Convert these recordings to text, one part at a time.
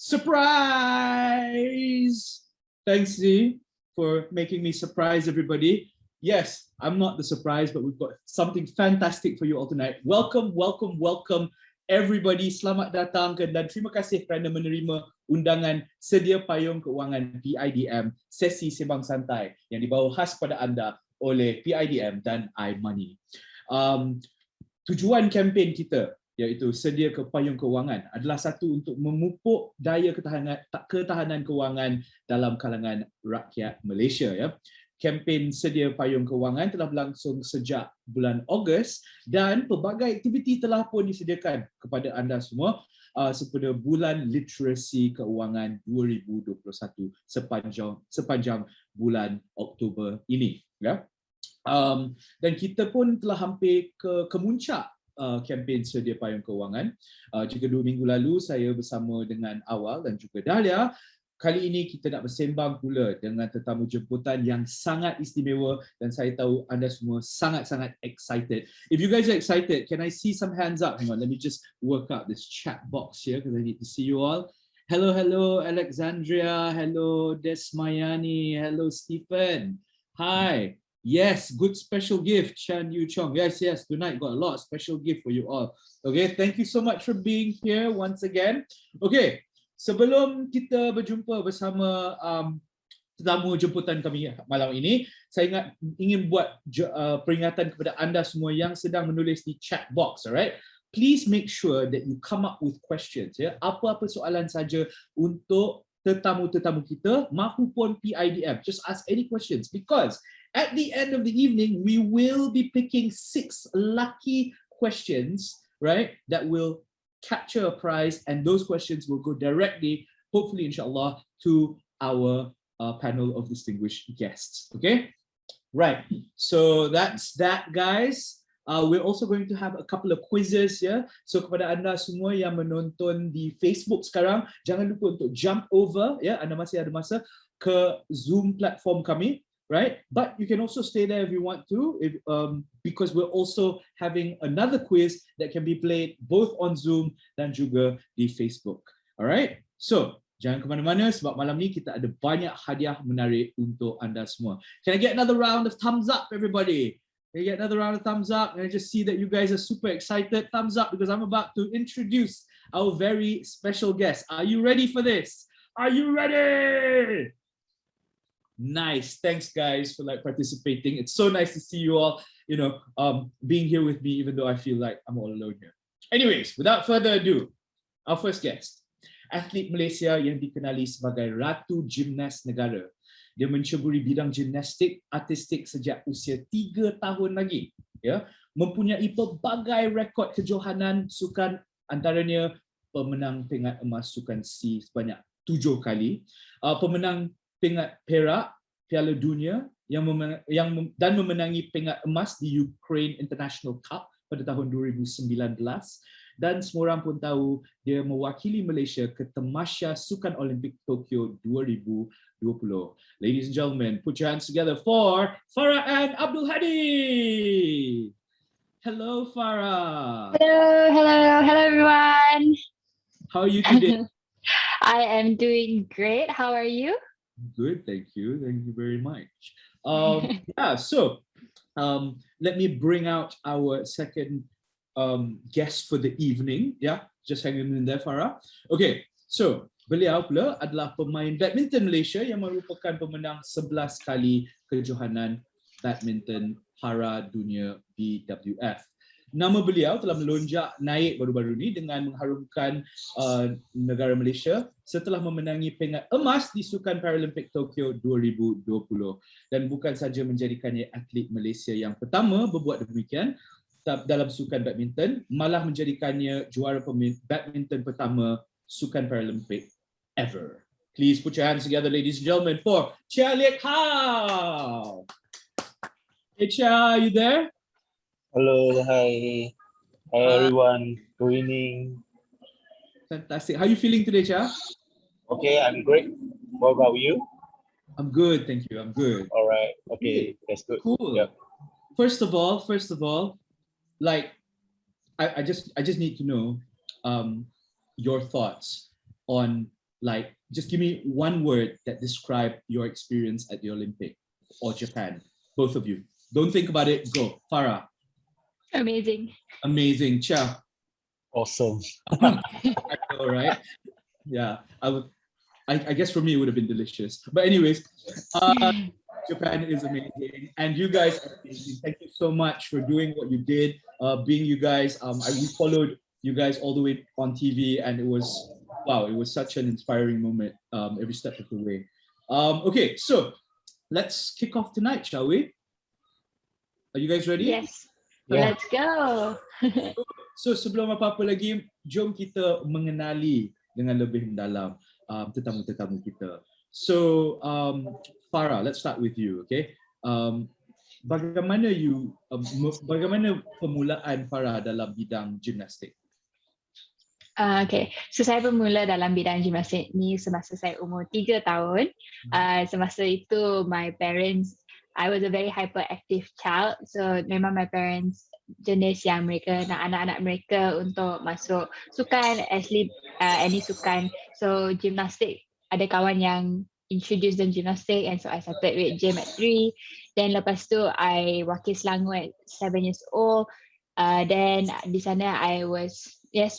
Surprise! Thanks, Z, for making me surprise everybody. Yes, I'm not the surprise, but we've got something fantastic for you all tonight. Welcome, welcome, welcome everybody. Selamat datang dan terima kasih kerana menerima undangan sedia payung keuangan PIDM sesi Sembang Santai yang dibawa khas pada anda oleh PIDM dan iMoney. Tujuan kempen kita iaitu sedia ke payung keuangan adalah satu untuk memupuk daya ketahanan keuangan dalam kalangan rakyat Malaysia. Ya. Kempen sedia payung keuangan telah berlangsung sejak bulan Ogos dan pelbagai aktiviti telah pun disediakan kepada anda semua sepada bulan literasi keuangan 2021 sepanjang bulan Oktober ini. Ya. Dan kita pun telah hampir ke kemuncak kempen sedia payung keuangan. Jika 2 minggu lalu saya bersama dengan Awal dan juga Dahlia, kali ini kita nak bersembang pula dengan tetamu jemputan yang sangat istimewa dan saya tahu anda semua sangat-sangat excited. If you guys are excited, can I see some hands up? Hang on, let me just work out this chat box here because I need to see you all. Hello, hello Alexandria, hello Desmayani, hello Stephen. Hi. Yes, good special gift, Chan Yu Chong. Yes, tonight got a lot of special gift for you all. Okay, thank you so much for being here once again. Okay, sebelum kita berjumpa bersama tetamu jemputan kami malam ini, saya ingin buat peringatan kepada anda semua yang sedang menulis di chat box, alright? Please make sure that you come up with questions. Ya, apa-apa soalan saja untuk tetamu-tetamu kita mahupun PIDM. Just ask any questions because at the end of the evening, we will be picking 6 lucky questions, right, that will capture a prize, and those questions will go directly, hopefully, inshallah, to our panel of distinguished guests. Okay, right. So that's that, guys. We're also going to have a couple of quizzes, yeah. So kepada anda semua yang menonton di Facebook sekarang, jangan lupa untuk jump over, ya. Anda masih ada masa ke Zoom platform kami. Right, but you can also stay there if you want to, because we're also having another quiz that can be played both on Zoom dan juga di Facebook. Alright, so jangan ke mana-mana sebab malam ni kita ada banyak hadiah menarik untuk anda semua. Can I get another round of thumbs up, everybody? Can I get another round of thumbs up? And I just see that you guys are super excited. Thumbs up because I'm about to introduce our very special guest. Are you ready for this? Are you ready? Nice, thanks guys for participating. It's so nice to see you all, being here with me, even though I feel like I'm all alone here. Anyways, without further ado, our first guest, atlet Malaysia yang dikenali sebagai Ratu Gimnas Negara. Dia menceburi bidang gimnastik artistik sejak usia 3 tahun lagi. Ya, mempunyai pelbagai rekod kejohanan sukan, antaranya pemenang pingat emas sukan C sebanyak 7 kali, pemenang pingat perak Piala Dunia dan memenangi pingat emas di Ukraine International Cup pada tahun 2019, dan semua orang pun tahu dia mewakili Malaysia ke Tamasya Sukan Olimpik Tokyo 2020. Ladies and gentlemen, put your hands together for Farah Ann Abdul Hadi. Hello Farah. Hello everyone. How are you today? I am doing great. How are you? Good, thank you very much. Let me bring out our second guest for the evening. Yeah, just hang in there, Farah. Okay, so beliau pula adalah pemain badminton Malaysia yang merupakan pemenang 11 kali kejohanan badminton Hara Dunia BWF. Nama beliau telah melonjak naik baru-baru ini dengan mengharumkan negara Malaysia setelah memenangi pingat emas di Sukan Paralimpik Tokyo 2020. Dan bukan saja menjadikannya atlet Malaysia yang pertama berbuat demikian dalam sukan badminton, malah menjadikannya juara badminton pertama Sukan Paralimpik ever. Please put your hands together, ladies and gentlemen, for Cheah Liek Hou. Hey Cheah, are you there? Hello, hi everyone. Good evening. Fantastic. How are you feeling today, Cheah? Okay, I'm great. What about you? I'm good, thank you. I'm good. All right. Okay, that's good. Cool. Yep. First of all, I just need to know your thoughts on like, just give me one word that describe your experience at the Olympic or Japan. Both of you. Don't think about it. Go. Farah. Amazing. Amazing. Cheah. Awesome. I know, right? Yeah. I guess for me it would have been delicious. But anyways, Japan is amazing, and you guys are amazing. Thank you so much for doing what you did. Being you guys, we followed you guys all the way on TV, and it was wow. It was such an inspiring moment every step of the way. Okay, so let's kick off tonight, shall we? Are you guys ready? Yes. Yeah. Let's go. So sebelum apa-apa lagi, jom kita mengenali dengan lebih mendalam tetamu-tetamu kita. So Farah, let's start with you, okay? Bagaimana permulaan Farah dalam bidang gimnastik? Okay, so saya bermula dalam bidang gimnastik ni semasa saya umur 3 tahun. Semasa itu, my parents, I was a very hyperactive child. So memang my parents jenis yang mereka nak anak-anak mereka untuk masuk sukan, any sukan. So gimnastik, ada kawan yang introduce them gymnastic, and so I started with gym at 3. Then lepas tu I wakil Selangor at 7 years old. Then di sana I was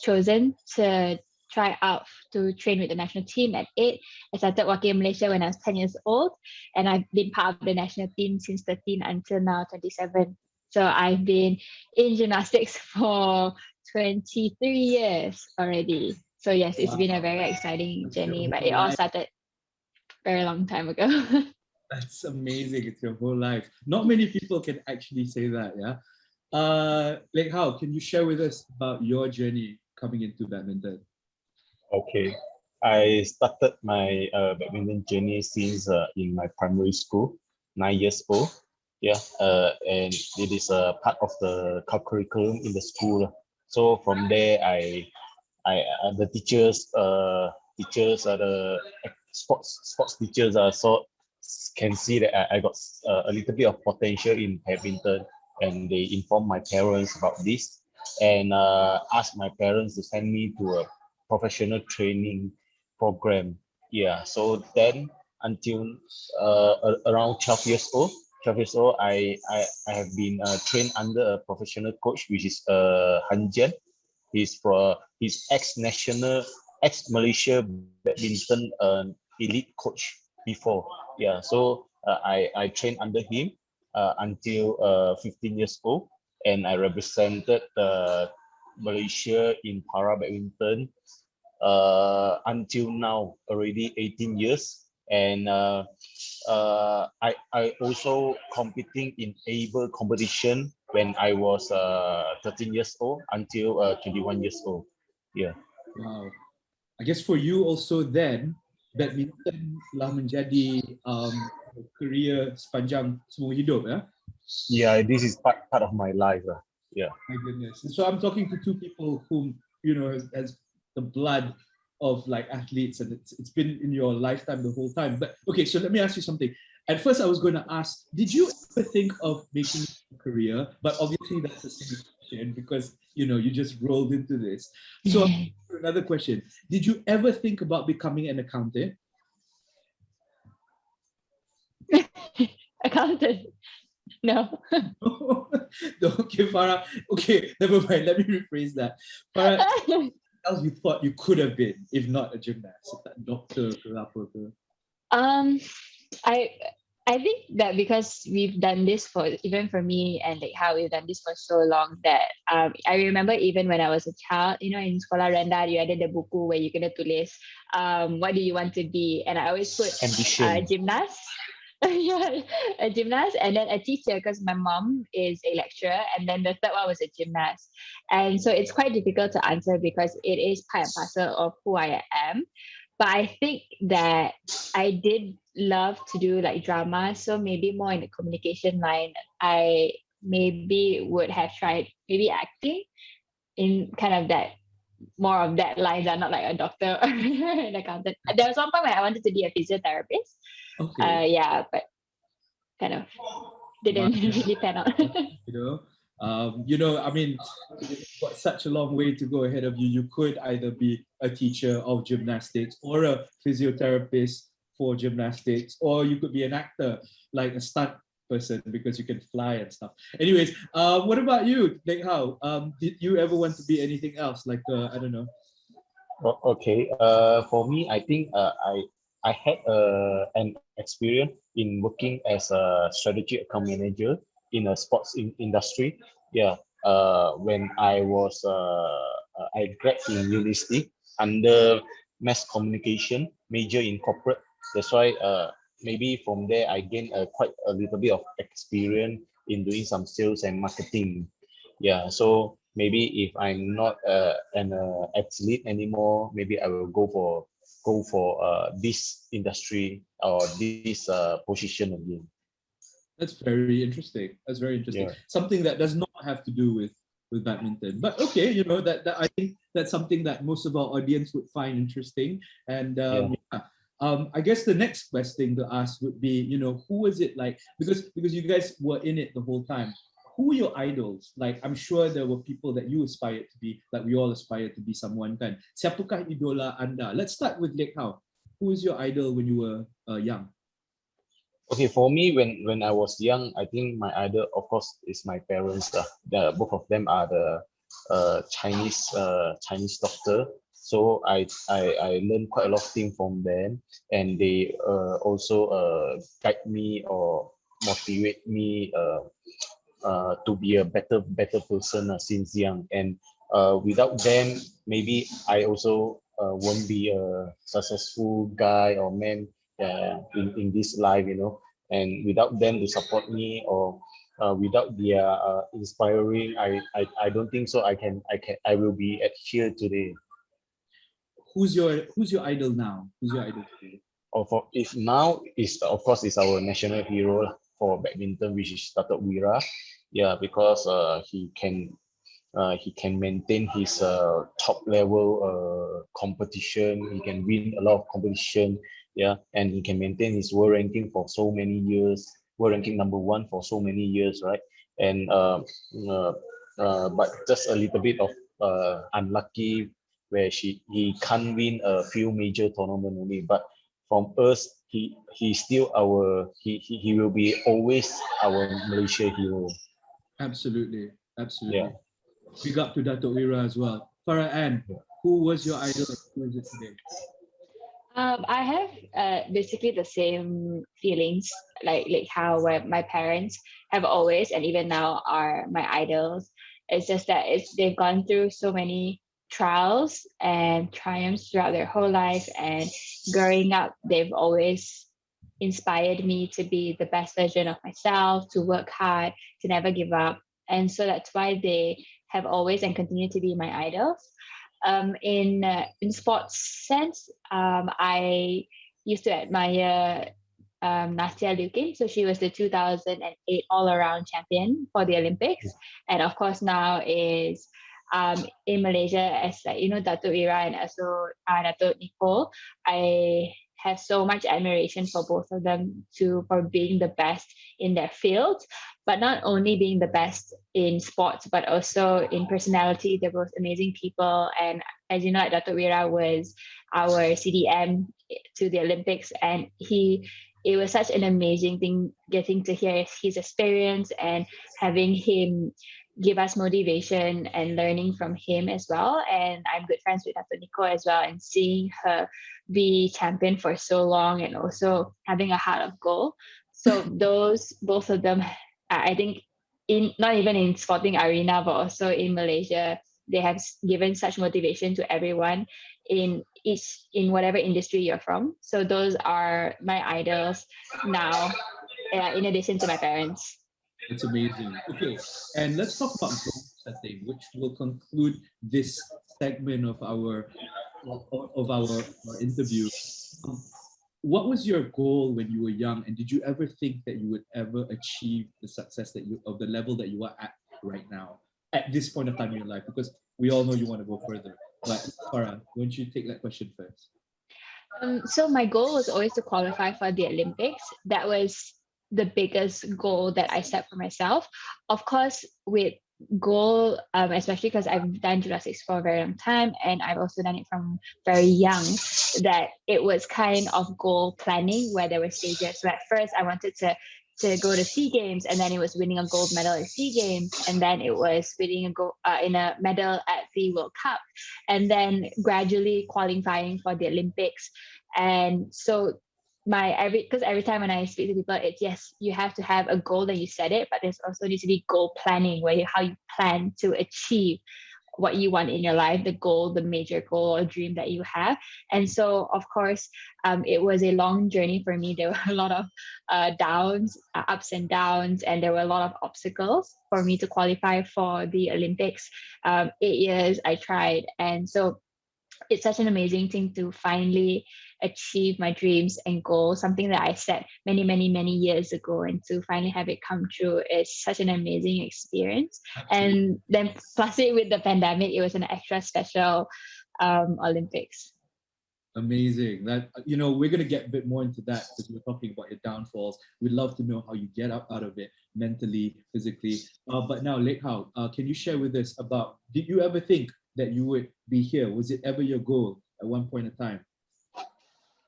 chosen to try out to train with the national team at 8. I started wakil Malaysia when I was 10 years old, and I've been part of the national team since 13 until now 27. So I've been in gymnastics for 23 years already. So yes, it's been a very exciting journey, but it all started very long time ago. That's amazing. It's your whole life. Not many people can actually say that, yeah? Liek Hou, can you share with us about your journey coming into badminton? Okay. I started my badminton journey since in my primary school, 9 years old. Yeah, and it is a part of the curriculum in the school. So from there, the teachers are the sports teachers can see that I got a little bit of potential in badminton, and they informed my parents about this and asked my parents to send me to a professional training program. Yeah, so then until around 12 years old, I have been trained under a professional coach, which is Han Jian. He's ex-Malaysia badminton elite coach before. Yeah, so I trained under him until 15 years old, and I represented Malaysia in para badminton until now, already 18 years. And I also competing in able competition when I was 13 years old until 21 years old. Yeah. Wow. I guess for you also then, badminton telah menjadi career sepanjang semua hidup, ya? Yeah, this is part of my life. Yeah. My goodness. So I'm talking to two people whom, you know, has the blood of like athletes, and it's been in your lifetime the whole time. But okay, so let me ask you something. At first I was going to ask, did you ever think of making a career? But obviously that's a silly question because, you know, you just rolled into this. So another question, did you ever think about becoming an accountant? Accountant? No. Okay, Farah. Okay, never mind. Let me rephrase that. Farah, else you thought you could have been if not a gymnast, doctor, I think that because we've done this for, even for me and like how we've done this for so long, that I remember even when I was a child, you know, in sekolah rendah you ada the buku where you kena tulis what do you want to be, and I always put gymnast. Yeah, a gymnast, and then a teacher because my mom is a lecturer, and then the third one was a gymnast. And so it's quite difficult to answer because it is part and parcel of who I am. But I think that I did love to do like drama, so maybe more in the communication line. I maybe would have tried maybe acting in kind of that, more of that line, not like a doctor or an accountant. There was one point where I wanted to be a physiotherapist. Okay. Yeah, but kind of didn't really pan out. You know, You know, I mean, you've got such a long way to go ahead of you. You could either be a teacher of gymnastics or a physiotherapist for gymnastics, or you could be an actor, like a stunt person, because you can fly and stuff. Anyways, what about you, Liek Hou? Did you ever want to be anything else, like I don't know? Okay. For me, I think I had an experience in working as a strategy account manager in a sports industry. Yeah. When I was I graduated in university under mass communication, major in corporate. That's why maybe from there I gained quite a little bit of experience in doing some sales and marketing. Yeah. So maybe if I'm not an athlete anymore, maybe I will go for this industry or this position again. That's very interesting. That's very interesting. Yeah. Something that does not have to do with badminton, but okay, you know, that I think that's something that most of our audience would find interesting. And yeah. I guess the next best thing to ask would be, you know, who is it like? Because you guys were in it the whole time. Who are your idols? Like, I'm sure there were people that you aspired to be, like we all aspire to be someone kan. Siapakah idola Anda? Let's start with Liek Hou. Who is your idol when you were young? Okay, for me, when I was young, I think my idol, of course, is my parents. Both of them are the Chinese doctor. So I learned quite a lot of things from them, and they also guide me or motivate me to be a better person since young. And without them, maybe I also won't be a successful guy or man in this life, you know. And without them to support me, or without their inspiring, I don't think so. I will be at here today. Who's your idol now? Who's your idol today? Or for if now is of course is our national hero for badminton, which is Datuk Wira. Yeah, because he can maintain his top level competition. He can win a lot of competition. Yeah, and he can maintain his world ranking for so many years. World ranking #1 for so many years, right? And but just a little bit of unlucky where he can't win a few major tournament only. But from us, he still he will be always our Malaysia hero. Absolutely. Yeah. Big up to Datuk Wira as well. Farah Ann, who was your idol and who is it today? I have basically the same feelings like how where my parents have always and even now are my idols. It's just that they've gone through so many trials and triumphs throughout their whole life, and growing up they've always inspired me to be the best version of myself, to work hard, to never give up. And so that's why they have always and continue to be my idols. In sports sense, I used to admire Cheah Liek Hou. So she was the 2008 all-around champion for the Olympics, and of course now is in Malaysia as like Datuk Ira and also Datuk Nicole. I have so much admiration for both of them for being the best in their field, but not only being the best in sports, but also in personality. They're both amazing people. And as you know, Datuk Wira was our CDM to the Olympics, and it was such an amazing thing getting to hear his experience and having him give us motivation and learning from him as well. And I'm good friends with Datuk Nicole as well, and seeing her be champion for so long and also having a heart of gold. So both of them, I think, in not even in sporting arena, but also in Malaysia, they have given such motivation to everyone in whatever industry you're from. So those are my idols now, in addition to my parents. It's amazing. Okay, and let's talk about goal setting, which will conclude this segment of our interview. What was your goal when you were young, and did you ever think that you would ever achieve the success of the level that you are at right now, at this point of time in your life? Because we all know you want to go further. But Farah, why don't you take that question first? So my goal was always to qualify for the Olympics. That was the biggest goal that I set for myself. Of course, with goal, especially because I've done gymnastics for a very long time and I've also done it from very young, that it was kind of goal planning where there were stages. So at first I wanted to go to SEA Games, and then it was winning a gold medal at SEA Games, and then it was winning in a medal at the World Cup, and then gradually qualifying for the Olympics. And so because every time when I speak to people, it's yes, you have to have a goal and you set it, but there's also needs to be goal planning where how you plan to achieve what you want in your life, the goal, the major goal or dream that you have. And so, of course, it was a long journey for me. There were a lot of ups and downs, and there were a lot of obstacles for me to qualify for the Olympics. 8 years I tried. And so it's such an amazing thing to finally achieve my dreams and goals, something that I set many, many, many years ago, and to finally have it come true is such an amazing experience. And then plus it with the pandemic, it was an extra special Olympics. Amazing. That, you know, we're going to get a bit more into that because we're talking about your downfalls. We'd love to know how you get out of it mentally, physically. But now, Liek Hou, can you share with us about, did you ever think that you would be here? Was it ever your goal at one point in time?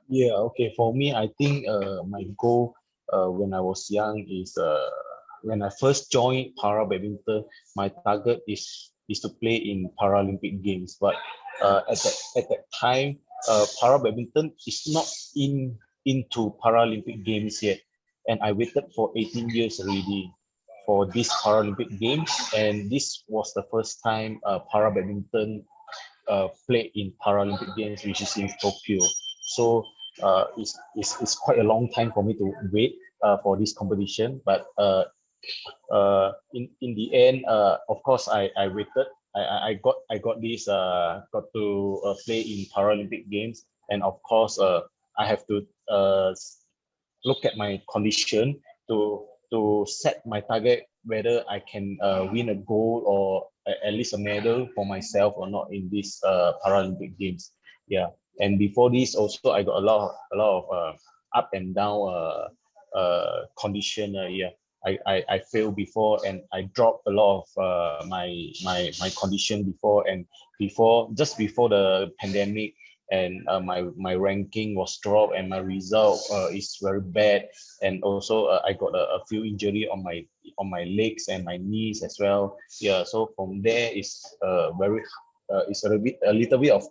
Yeah, okay. For me, I think my goal when I was young is when I first joined para badminton, my target is to play in Paralympic Games. But at that time, para badminton is not into Paralympic Games yet, and I waited for 18 years already for this Paralympic Games, and this was the first time para badminton played in Paralympic Games, which is in Tokyo. So it's quite a long time for me to wait for this competition, but in the end, of course, I waited. I got this got to play in Paralympic Games, and of course I have to look at my condition to set my target whether I can win a gold or at least a medal for myself or not in this Paralympic Games. Yeah, and before this also I got a lot of up and down condition. Yeah, I failed before, and I dropped a lot of my condition before, and just before the pandemic, and my ranking was dropped, and my result is very bad, and also I got a few injury on my legs and my knees as well. Yeah, so from there it's very it's a little bit of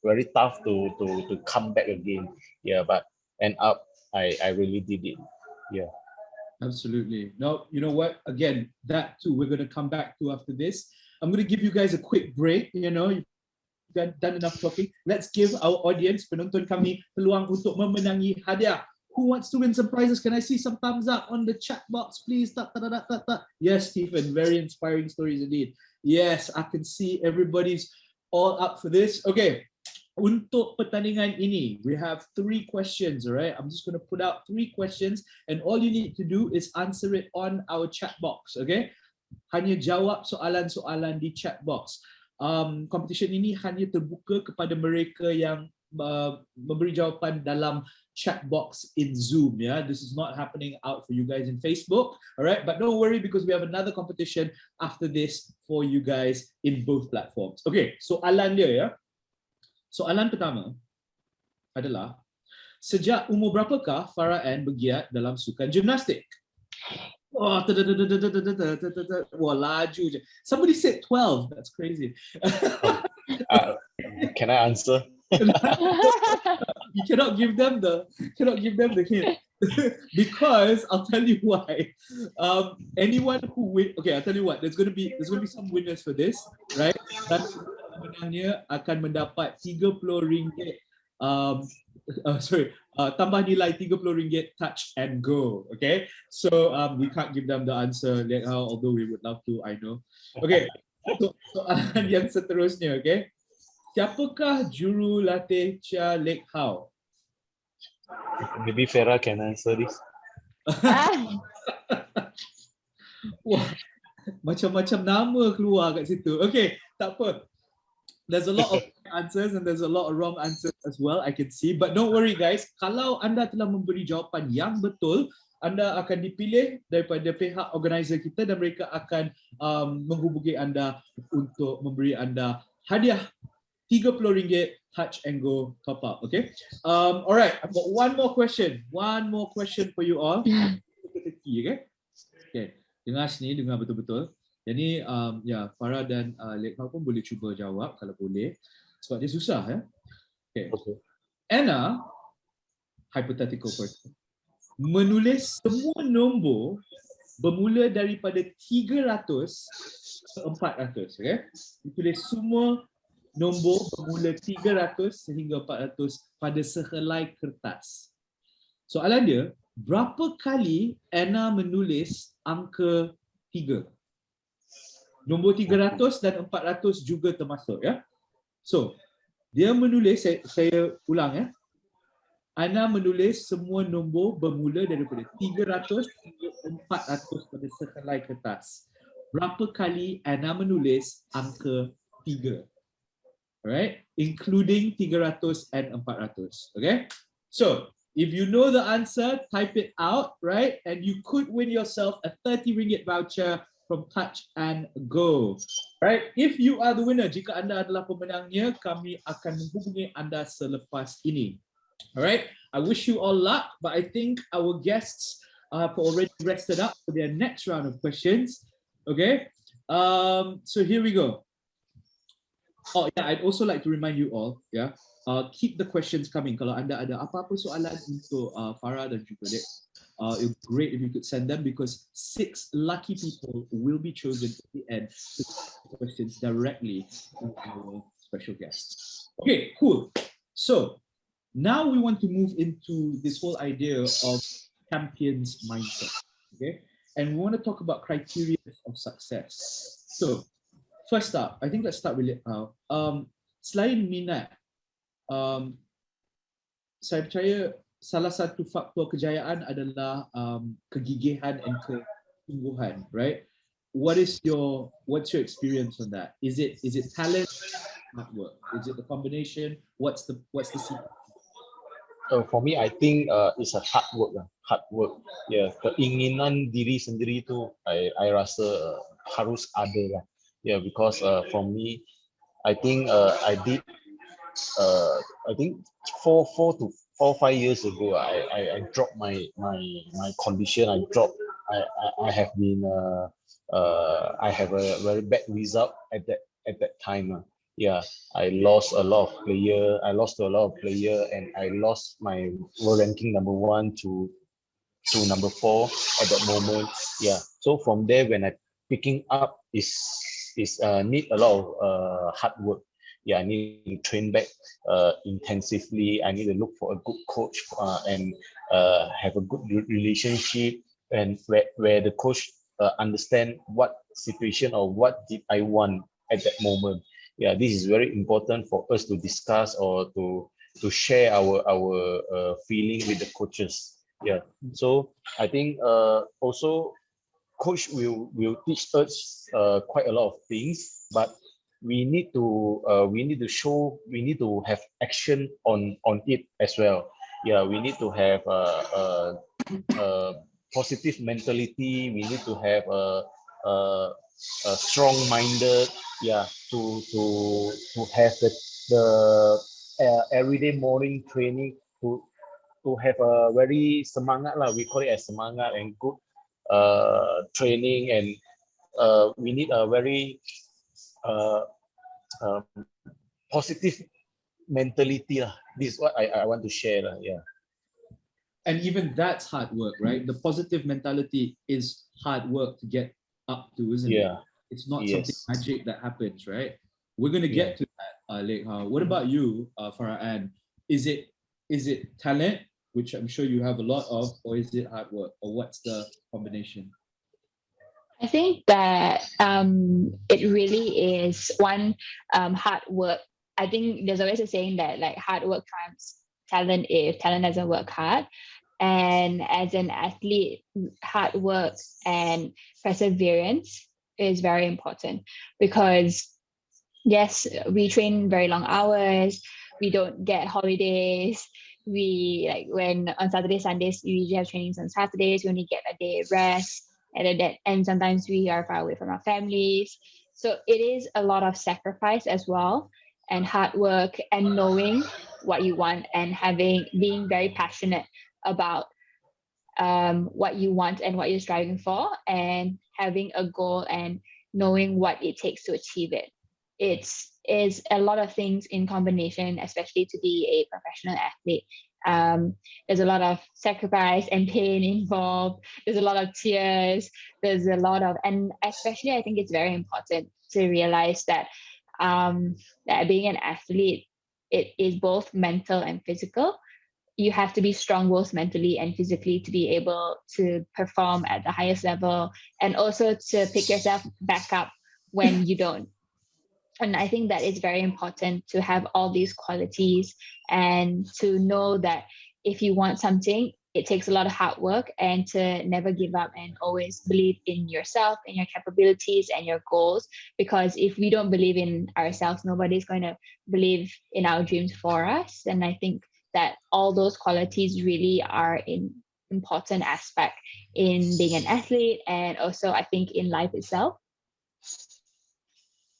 very tough to come back again. Yeah, but end up I really did it. Yeah. Absolutely. Now, you know what? Again, that too, we're going to come back to after this. I'm going to give you guys a quick break. You know, you've done enough talking. Let's give our audience, penonton kami, peluang untuk memenangi hadiah. Who wants to win some prizes? Can I see some thumbs up on the chat box, please? Yes, Stephen, very inspiring stories indeed. Yes, I can see everybody's all up for this. Okay. Untuk pertandingan ini, we have 3 questions, all right? I'm just going to put out 3 questions, and all you need to do is answer it on our chat box, okay? Hanya jawab soalan-soalan di chat box. Competition ini hanya terbuka kepada mereka yang memberi jawapan dalam chat box in Zoom, yeah? This is not happening out for you guys in Facebook, all right? But don't worry, because we have another competition after this for you guys in both platforms. Okay, soalan dia, ya? Soalan pertama adalah, sejak umur berapakah Farah Ann bergiat dalam sukan gimnastik? Oh, wah, laju je. Somebody said 12. That's crazy. Can I answer? You cannot give them the hint. Because I'll tell you why. Anyone who win, okay, I'll tell you what. There's going to be some winners for this, right? Dan pemenangnya akan mendapat RM30. Tambah nilai RM30 touch and go. Okay, so we can't give them the answer, Liek Hou, although we would love to. I know. Okay, soalan yang seterusnya. Okay, siapakah juru latih Cheah Liek Hou? Maybe Farah can answer this. Wah, macam-macam nama keluar kat situ. Okay, tak apa. There's a lot of answers and there's a lot of wrong answers as well, I can see. But don't worry guys, kalau anda telah memberi jawapan yang betul, anda akan dipilih daripada pihak organizer kita dan mereka akan menghubungi anda untuk memberi anda hadiah RM30 touch and go top up. Okay. Alright, I've got one more question for you all. Okay. Okay. Dengar sini, dengar betul-betul. Jadi ya, Farah dan Liek Hou pun boleh cuba jawab kalau boleh. Sebab dia susah ya. Okay. Anna, hypothetical person, menulis semua nombor bermula daripada 300 ke 400. Okay? Ditulis semua nombor bermula 300 sehingga 400 pada sehelai kertas. Soalan dia, berapa kali Anna menulis angka 3? Nombor 300 dan 400 juga termasuk ya. So, dia menulis, saya ulang ya. Anna menulis semua nombor bermula daripada 300 hingga 400 pada sehelai kertas. Berapa kali Anna menulis angka 3? Alright, including 300 and 400. Okay, so if you know the answer, type it out, right? And you could win yourself a RM30 voucher from Touch and Go. Right? If you are the winner, jika anda adalah pemenangnya, kami akan menghubungi anda selepas ini. Alright, I wish you all luck, but I think our guests have already rested up for their next round of questions. Okay, so here we go. Oh yeah, I'd also like to remind you all, yeah, keep the questions coming. Kalau anda ada apa-apa soalan untuk Farah dan juga Liek, it would be great if you could send them because 6 lucky people will be chosen at the end to ask questions directly to our special guests. Okay, cool. So now we want to move into this whole idea of champion's mindset. Okay, and we want to talk about criteria of success. So first up, I think let's start with Liek Hou. Selain minat, saya percaya salah satu faktor kejayaan adalah kegigihan and kesungguhan, right? What's your experience on that? Is it talent, hard work? Is it the combination? What's the secret? For me, I think it's a hard work. Hard work. Yeah, keinginan diri sendiri tu, I rasa harus ada lah. Yeah, because for me, I think I did. I think 4 to 5 years ago, I dropped my condition. I have been. I have a very bad result at that time. Yeah, I lost a lot of player. I lost to a lot of player, and I lost my world ranking number 1 to number 4 at that moment. Yeah, so from there, when I picking up is need a lot of hard work. Yeah, I need to train back intensively. I need to look for a good coach and have a good relationship, and where the coach understand what situation or what did I want at that moment. Yeah, this is very important for us to discuss or to share our feeling with the coaches. Yeah, so I think also coach will teach us quite a lot of things, but we need to have action on it as well. Yeah, we need to have a positive mentality. We need to have a strong-minded. Yeah, to have the everyday morning training to have a very semangat lah. We call it as semangat and good training, and we need a very positive mentality lah. This is what I want to share lah. Yeah. And even that's hard work, right? The positive mentality is hard work to get up to, isn't it? It's not something magic that happens, right? We're going to get to that, Liek Hou. What about you, Farah Ann? Is it talent, which I'm sure you have a lot of, or is it hard work, or what's the combination? I think that it really is one, hard work. I think there's always a saying that like hard work trumps talent if talent doesn't work hard. And as an athlete, hard work and perseverance is very important, because yes, we train very long hours, we don't get holidays, we like when on Saturdays, Sundays, we usually have trainings on Saturdays. We only get a day rest, and sometimes we are far away from our families. So it is a lot of sacrifice as well, and hard work, and knowing what you want, and being very passionate about what you want and what you're striving for, and having a goal and knowing what it takes to achieve it. Is a lot of things in combination, especially to be a professional athlete. There's a lot of sacrifice and pain involved. There's a lot of tears. There's a lot of, and especially I think it's very important to realize that that being an athlete, it is both mental and physical. You have to be strong both mentally and physically to be able to perform at the highest level, and also to pick yourself back up when you don't. And I think that it's very important to have all these qualities, and to know that if you want something, it takes a lot of hard work, and to never give up, and always believe in yourself and your capabilities and your goals. Because if we don't believe in ourselves, nobody's going to believe in our dreams for us. And I think that all those qualities really are an important aspect in being an athlete, and also I think in life itself.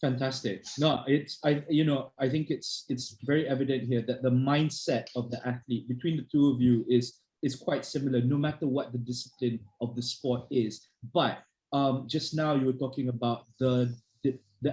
Fantastic. No, I think it's very evident here that the mindset of the athlete between the two of you is quite similar, no matter what the discipline of the sport is. But just now you were talking about the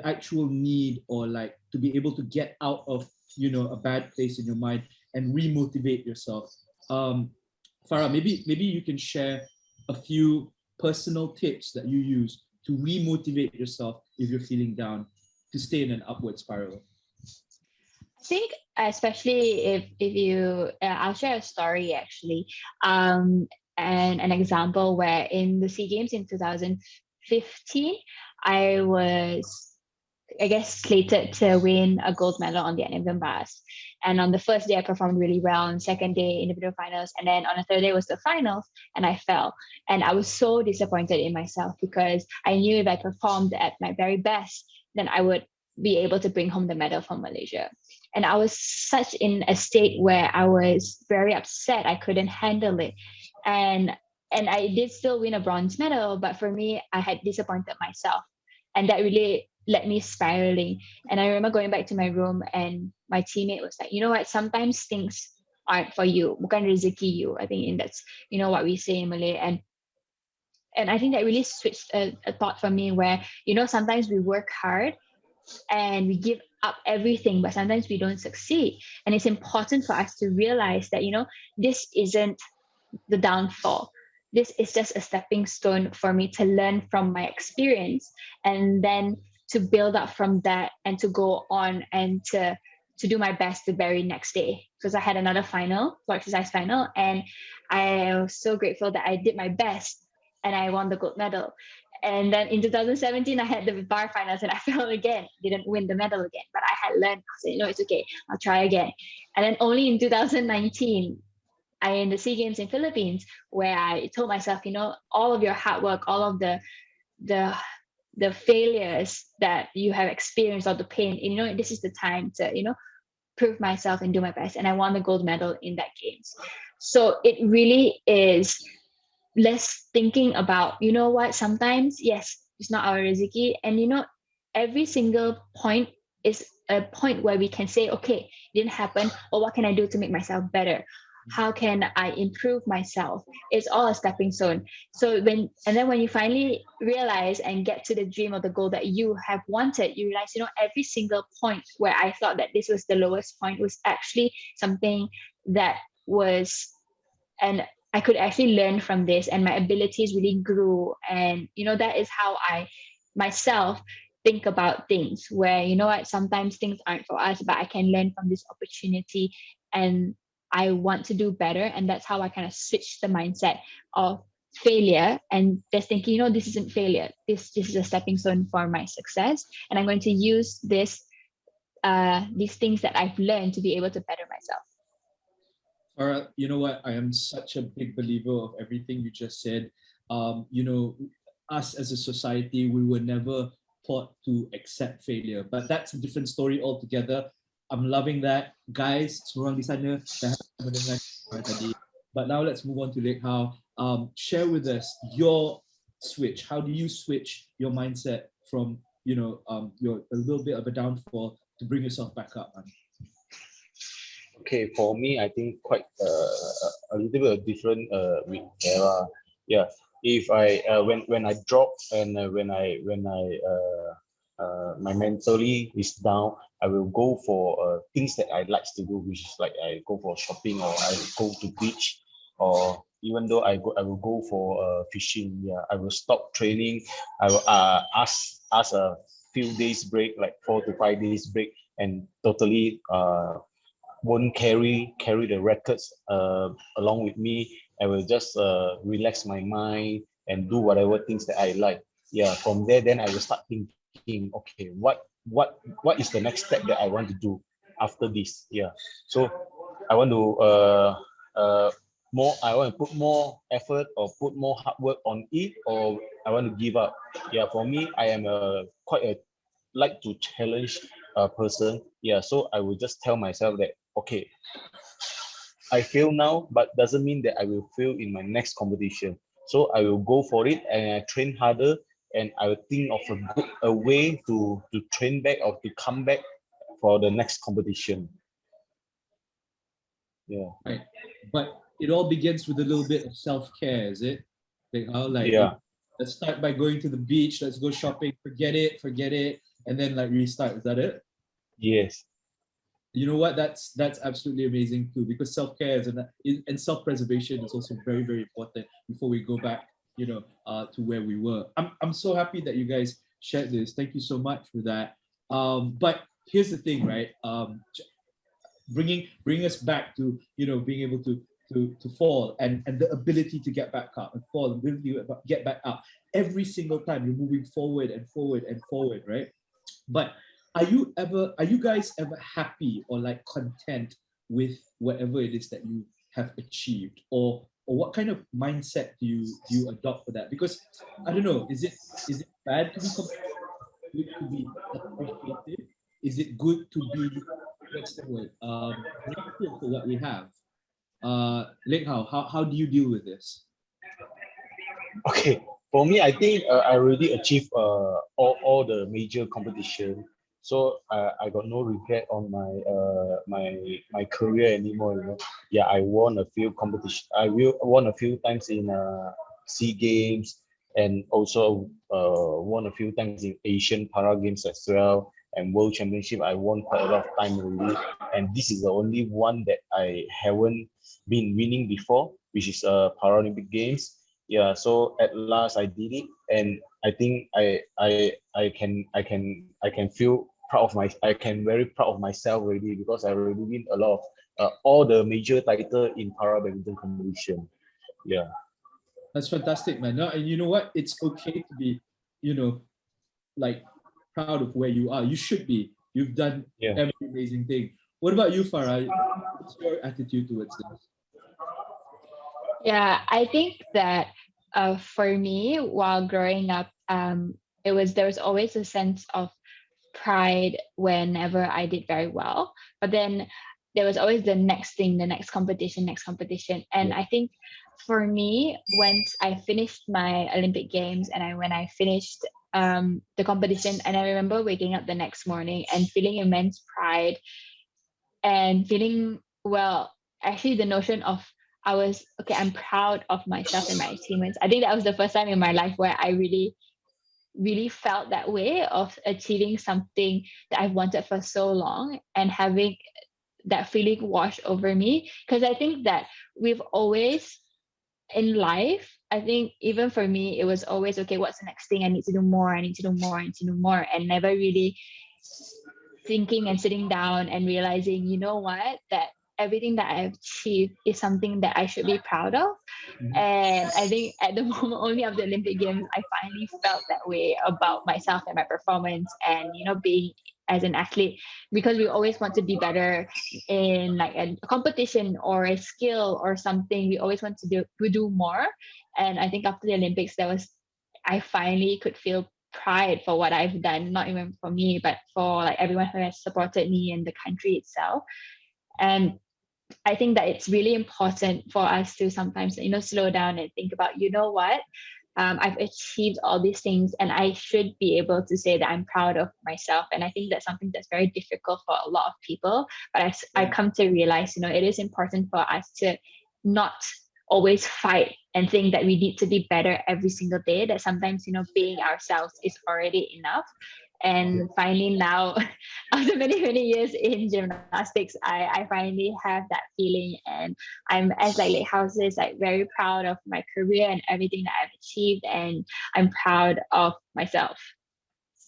actual need, or like to be able to get out of a bad place in your mind and remotivate yourself. Farah, maybe you can share a few personal tips that you use to remotivate yourself if you're feeling down, to stay in an upward spiral. I think especially if you, I'll share a story actually, and an example where in the SEA Games in 2015, I was, I guess, slated to win a gold medal on the uneven bars. And on the first day, I performed really well. On the second day, individual finals. And then on the third day was the finals, and I fell. And I was so disappointed in myself, because I knew if I performed at my very best, then I would be able to bring home the medal for Malaysia. And I was such in a state where I was very upset. I couldn't handle it. And I did still win a bronze medal, but for me, I had disappointed myself. And that really let me spiraling. And I remember going back to my room, and my teammate was like, you know what, sometimes things aren't for you. Bukan rezeki you. I think that's, what we say in Malay. And I think that really switched a thought for me, where, sometimes we work hard and we give up everything, but sometimes we don't succeed. And it's important for us to realize that, this isn't the downfall. This is just a stepping stone for me to learn from my experience, and then to build up from that, and to go on, and to do my best the very next day. Because I had another final, exercise final, and I was so grateful that I did my best and I won the gold medal. And then in 2017, I had the bar finals, and I fell again, didn't win the medal again, but I had learned, I said, it's okay, I'll try again. And then only in 2019, I in the SEA Games in Philippines, where I told myself, all of your hard work, all of the failures that you have experienced, or the pain, this is the time to, prove myself and do my best. And I won the gold medal in that games. So it really is less thinking about, what, sometimes, yes, it's not our rezeki. And, every single point is a point where we can say, okay, it didn't happen. Or what can I do to make myself better? How can I improve myself? It's all a stepping stone. So then when you finally realize and get to the dream of the goal that you have wanted, you realize, every single point where I thought that this was the lowest point was actually something that was, and I could actually learn from this, and my abilities really grew. And, that is how I myself think about things, where, what, sometimes things aren't for us, but I can learn from this opportunity, and I want to do better. And that's how I kind of switch the mindset of failure, and just thinking, this isn't failure. This is a stepping stone for my success. And I'm going to use these things that I've learned to be able to better myself. Farah, you know what? I am such a big believer of everything you just said. Us as a society, we were never taught to accept failure, but that's a different story altogether. I'm loving that. Guys, semua orang di sana dah mendengar tadi. But now let's move on to Liek Hou. Share with us your switch. How do you switch your mindset from, your a little bit of a downfall to bring yourself back up, man? Okay, for me, I think quite a little bit different with Farah. Yeah, if I when I drop and when I my mentally is down, I will go for things that I like to do, which is like I go for shopping or I go to beach, or even though I will go for fishing. Yeah, I will stop training. I will ask a few days break, like 4 to 5 days break, and totally won't carry the records along with me. I will just relax my mind and do whatever things that I like. Yeah, from there, then I will start thinking, okay, what is the next step that I want to do after this? Yeah, so I want to I want to put more effort or put more hard work on it, or I want to give up. Yeah, for me, I am quite a like to challenge a person. Yeah, so I will just tell myself that, okay, I fail now, but doesn't mean that I will fail in my next competition. So I will go for it and I train harder, and I will think of a way to train back or to come back for the next competition. Yeah. Right. But it all begins with a little bit of self-care, is it? Like how Yeah. let's start by going to the beach, let's go shopping, forget it, and then like restart. Is that it? Yes. You know what? That's absolutely amazing too, because self-care and self-preservation is also very, very important before we go back, to where we were. I'm so happy that you guys shared this. Thank you so much for that. But here's the thing, right? Bringing us back to being able to fall and the ability to get back up and fall and ability to get back up every single time you're moving forward and forward and forward, right? But are you guys ever happy or like content with whatever it is that you have achieved, or what kind of mindset do you adopt for that? Because I don't know, is it bad to be good to be appreciated? Is it good to be, what's the word, grateful for what we have? Liek Hou, how do you deal with this? Okay, for me, I think I already achieved all the major competition, so I got no regret on my career anymore. Yeah, I won a few competition. Won a few times in SEA Games, and also won a few times in Asian Para Games as well, and World Championship. I won quite a lot of time already, and this is the only one that I haven't been winning before, which is Paralympic Games. Yeah, so at last I did it, and I think I can feel proud of I can very proud of myself already, because I already win a lot of all the major title in para badminton competition. Yeah, that's fantastic, man. No, and you know what? It's okay to be, like proud of where you are. You should be. You've done every amazing thing. What about you, Farah? What's your attitude towards this? Yeah, I think that for me, while growing up, there was always a sense of pride whenever I did very well. But then there was always the next thing, the next competition. And I think for me, once I finished my Olympic Games and when I finished the competition, and I remember waking up the next morning and feeling immense pride and feeling, well, actually the notion of I'm proud of myself and my achievements. I think that was the first time in my life where I really, really felt that way of achieving something that I've wanted for so long and having that feeling wash over me. Because I think that we've always, in life, I think even for me, it was always, okay, what's the next thing? I need to do more, and never really thinking and sitting down and realizing, you know what, that everything that I've achieved is something that I should be proud of. And I think at the moment only of the Olympic Games, I finally felt that way about myself and my performance and, being as an athlete, because we always want to be better in like a competition or a skill or something. We always want to do more. And I think after the Olympics, I finally could feel pride for what I've done, not even for me, but for like everyone who has supported me and the country itself. And I think that it's really important for us to sometimes, slow down and think about, what, I've achieved all these things and I should be able to say that I'm proud of myself. And I think that's something that's very difficult for a lot of people. But I come to realize, it is important for us to not always fight and think that we need to be better every single day, that sometimes, being ourselves is already enough. And finally now, after many, many years in gymnastics, I finally have that feeling. And I'm, as like Liek Hou says, like very proud of my career and everything that I've achieved. And I'm proud of myself.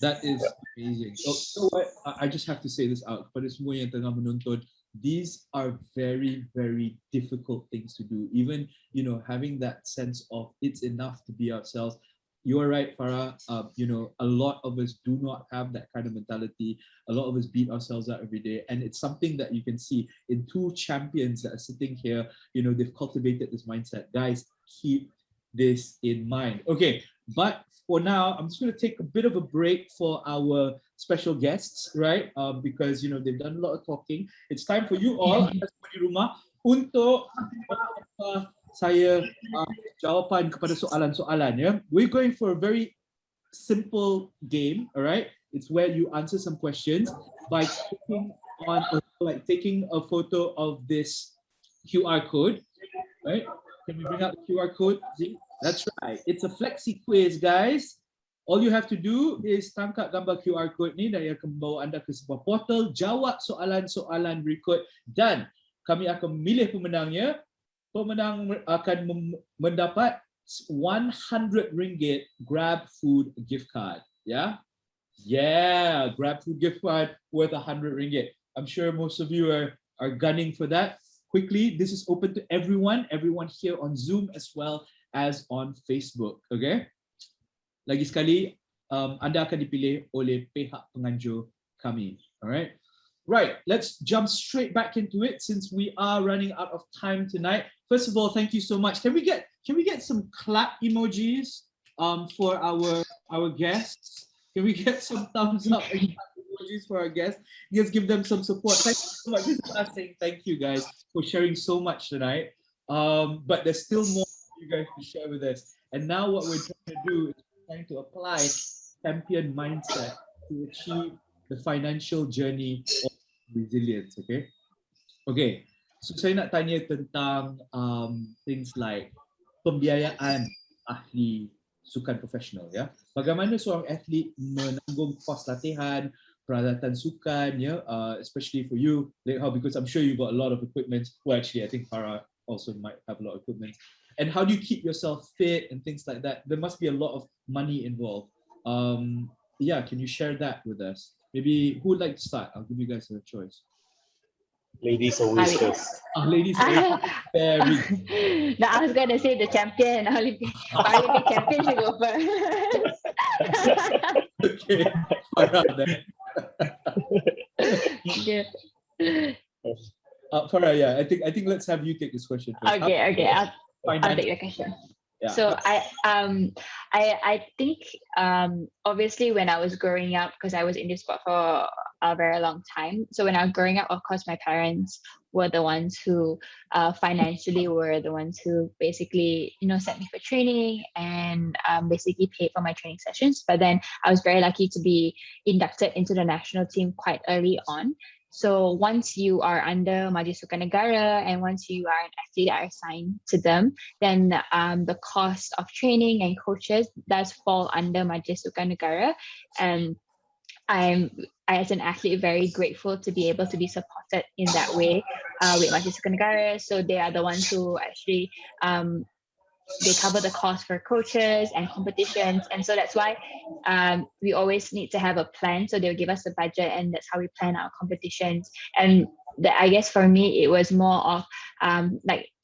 That is amazing. So what? I just have to say this out. Kepada semua yang tengah menonton, these are very, very difficult things to do. Even, having that sense of it's enough to be ourselves. You are right, Farah. A lot of us do not have that kind of mentality. A lot of us beat ourselves up every day. And it's something that you can see in two champions that are sitting here. They've cultivated this mindset. Guys, keep this in mind. Okay, but for now, I'm just going to take a bit of a break for our special guests, right? Because, they've done a lot of talking. It's time for you all, di rumah, untuk saya jawapan kepada soalan-soalan, ya. We're going for a very simple game, all right? It's where you answer some questions by taking a photo of this QR code, right? Can we bring up the QR code? See? That's right. It's a flexi quiz, guys. All you have to do is tangkap gambar QR code ni dan ia akan membawa anda ke sebuah portal, jawab soalan-soalan berikut dan kami akan memilih pemenangnya. Pemenang akan mendapat 100 ringgit Grab Food gift card. Yeah? Yeah, Grab Food gift card worth 100 ringgit. I'm sure most of you are gunning for that. Quickly, this is open to everyone here on Zoom as well as on Facebook. Okay? Lagi sekali, anda akan dipilih oleh pihak penganjur kami. Alright? Right, let's jump straight back into it since we are running out of time tonight. First of all, thank you so much. Can we get some clap emojis for our guests? Can we get some thumbs up emojis for our guests? Let's give them some support. Thank you so much. This is us saying thank you guys for sharing so much tonight. But there's still more for you guys to share with us. And now what we're trying to do is trying to apply champion mindset to achieve the financial journey of resilience. Okay, so saya nak tanya tentang things like pembiayaan ahli sukan profesional, ya. Bagaimana seorang atlet menanggung kos latihan, peralatan sukan, ya, especially for you, Liek Hou, because I'm sure you got a lot of equipment. Well, actually, I think Farah also might have a lot of equipment. And how do you keep yourself fit and things like that? There must be a lot of money involved. Yeah, can you share that with us? Maybe who would like to start? I'll give you guys a choice. Ladies always first. Ladies always very. No, I was gonna say the champion, Olympic champion should go first. Okay, Farah then. Yeah. Farah, yeah, I think let's have you take this question first. Okay, I'll take the question. Yeah. So I think obviously when I was growing up, because I was in this sport for a very long time. So when I was growing up, of course, my parents were the ones who financially were the ones who basically, sent me for training and basically paid for my training sessions. But then I was very lucky to be inducted into the national team quite early on. So once you are under Majlis Sukan Negara and once you are an athlete that are assigned to them, then the cost of training and coaches does fall under Majlis Sukan Negara. And I'm, as an athlete, very grateful to be able to be supported in that way with Majlis Sukan Negara. So they are the ones who actually they cover the cost for coaches and competitions, and so that's why we always need to have a plan. So they'll give us a budget, and that's how we plan our competitions. And I guess for me, it was more of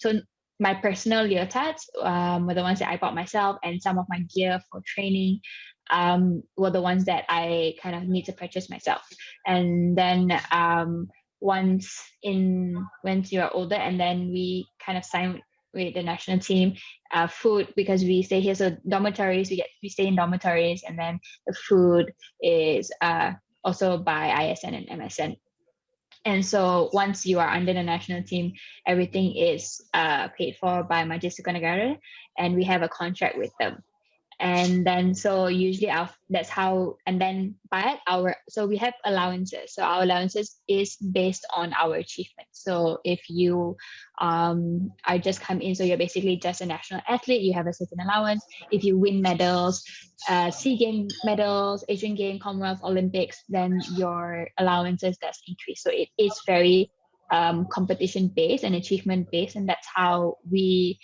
so my personal leotards were the ones that I bought myself, and some of my gear for training were the ones that I kind of need to purchase myself. And then once you're older, and then we kind of sign with the national team. Food, because we stay here, so dormitories, we stay in dormitories, and then the food is also by ISN and MSN. And so once you are under the national team, everything is paid for by Majlis Sukan Negara, and we have a contract with them. And then so usually that's how, and then so we have allowances. So our allowances is based on our achievements. So if you are just come in, so you're basically just a national athlete, you have a certain allowance. If you win medals, SEA Games medals, Asian Games, Commonwealth, Olympics, then your allowances does increase. So it is very competition based and achievement based, and that's how we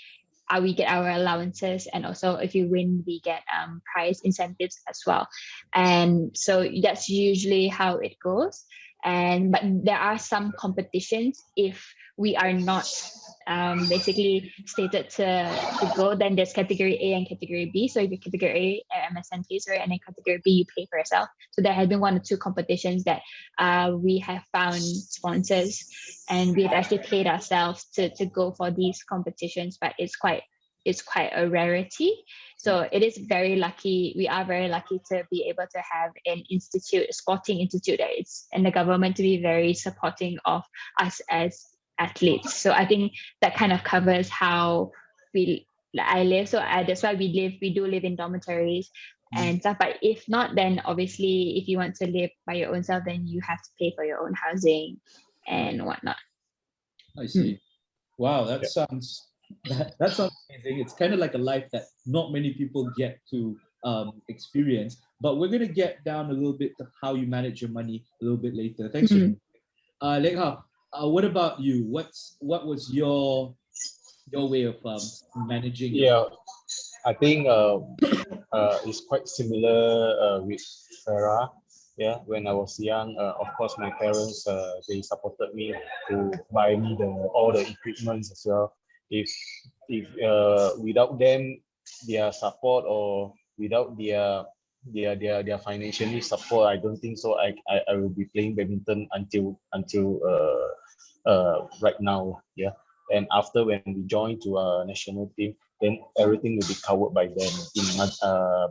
get our allowances. And also if you win, we get prize incentives as well. And so that's usually how it goes. But there are some competitions, if we are not basically stated to go, then there's category A and category B. So if you're category A, MSN pays, and then category B, you pay for yourself. So there have been 1 or 2 competitions that we have found sponsors, and we've actually paid ourselves to go for these competitions, but it's quite a rarity. So it is very lucky. We are very lucky to be able to have an institute, a sporting institute, and the government to be very supporting of us as athletes. So I think that kind of covers how I live. So that's why we do live in dormitories and stuff. But if not, then obviously if you want to live by your own self, then you have to pay for your own housing and whatnot. I see. Wow, that sounds amazing. It's kind of like a life that not many people get to experience. But we're gonna get down a little bit to how you manage your money a little bit later. Thanks. Liek Hou, what about you? What was your way of managing? I think it's quite similar with Farah. Yeah, when I was young, of course, my parents they supported me to buy me all the equipments as well. If without them, their support, or without their financially support, I don't think so. I will be playing badminton until right now. Yeah, and after when we joined to a national team, then everything will be covered by them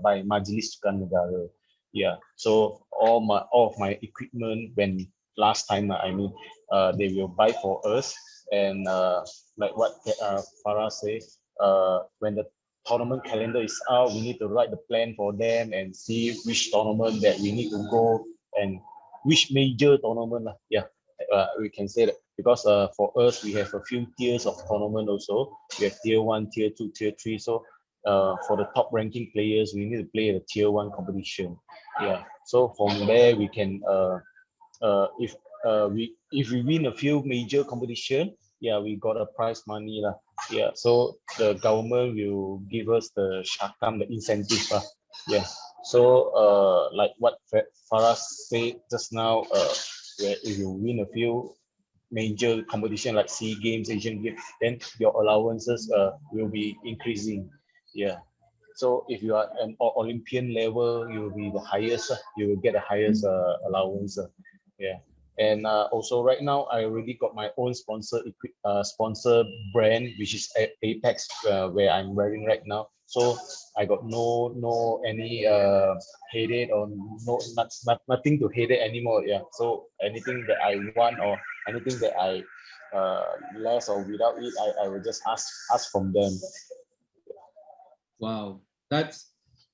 by Majlis Sukan Negara. Yeah, so all of my equipment, when last time they will buy for us, and like what Farah says, when the tournament calendar is out, we need to write the plan for them and see which tournament that we need to go and which major tournament. We can say that, because for us we have a few tiers of tournament also. We have tier 1, tier 2, tier 3. So for the top ranking players, we need to play the tier 1 competition. Yeah, so from there we can if we win a few major competition, we got a prize money lah. Yeah, so the government will give us the syakam, the incentive lah. Yeah, so like what Farah said just now, where if you win a few major competition like SEA Games, Asian Games, then your allowances will be increasing. Yeah, so if you are an Olympian level, you will be the highest. You will get the highest allowance. Yeah, and also right now I already got my own sponsor brand, which is Apex, where I'm wearing right now. So I got no any headache, or nothing to headache anymore. Yeah, so anything that I want, or anything that I less or without it, I will just ask from them. Wow,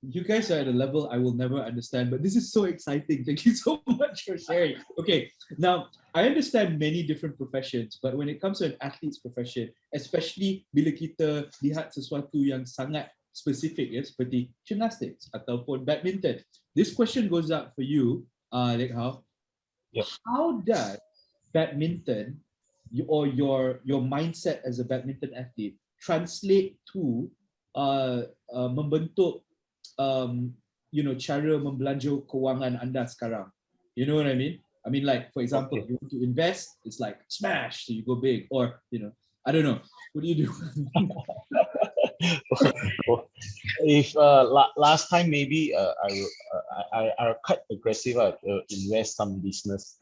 you guys are at a level I will never understand, but this is so exciting. Thank you so much for sharing. Okay, now I understand many different professions, but when it comes to an athlete's profession, especially bila kita lihat sesuatu yang sangat spesifik, ya, seperti gymnastics ataupun badminton, this question goes out for you, Liek Hou. Yep. How does badminton, or your mindset as a badminton athlete, translate to membentuk cara membelanja kewangan anda sekarang? You know what I mean? I mean, like, for example, you want to invest, it's like smash, so you go big, or I don't know. What do you do? If last time maybe I quite aggressive invest some business,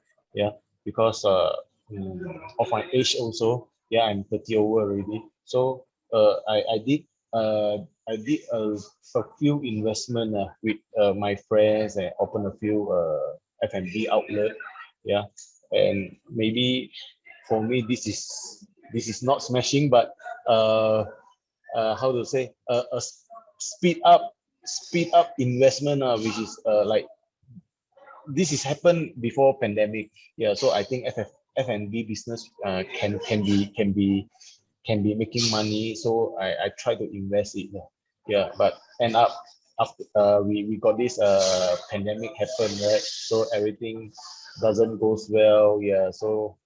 because of my age also. I'm 30 over already. So I did a few investment with my friends and open a few F&B outlet. Yeah, and maybe for me this is not smashing, but how to say a speed up investment, which is like this is happened before pandemic. Yeah, so I think F&B business can be making money. So I try to invest it. Yeah, but end up after we got this pandemic happen, right? So everything doesn't goes well. Yeah, so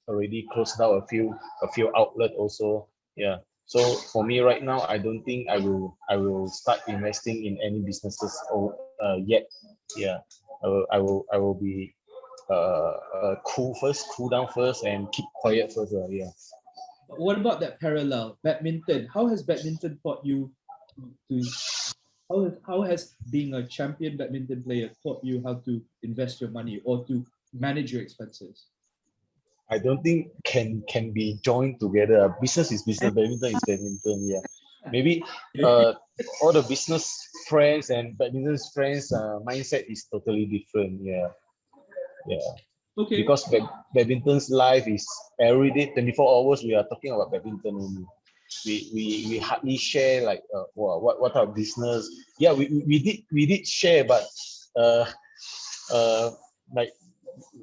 already closed down a few outlet also. Yeah. So for me right now, I don't think I will start investing in any businesses yet. Yeah. I will be cool down first, and keep quiet first. Yeah. What about that parallel? Badminton. How has badminton taught you to how has being a champion badminton player taught you how to invest your money or to manage your expenses? I don't think can be joined together. Business is business, badminton is badminton. Yeah, maybe all the business friends and badminton friends mindset is totally different. Yeah, yeah. Okay. Because badminton's life is every day, 24 hours. We are talking about badminton only. We hardly share like what type of business. Yeah, we did share, but like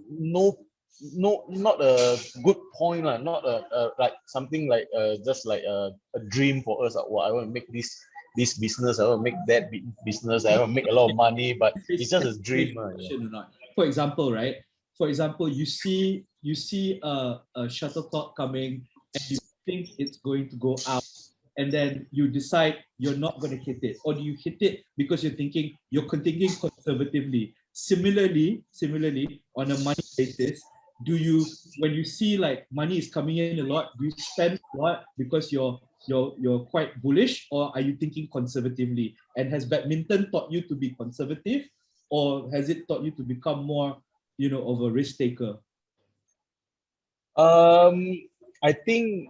no not a good point, not like something like just like a dream for us. Well, I want to make this business, I want to make that business, I want to make a lot of money, but it's just a dream. Yeah. For example, right? For example, you see a shuttlecock coming and you think it's going to go out, and then you decide you're not going to hit it, or do you hit it because you're thinking conservatively? Similarly, on a money basis, do you, when you see like money is coming in a lot, do you spend a lot because you're quite bullish, or are you thinking conservatively? And has badminton taught you to be conservative, or has it taught you to become more, of a risk taker? I think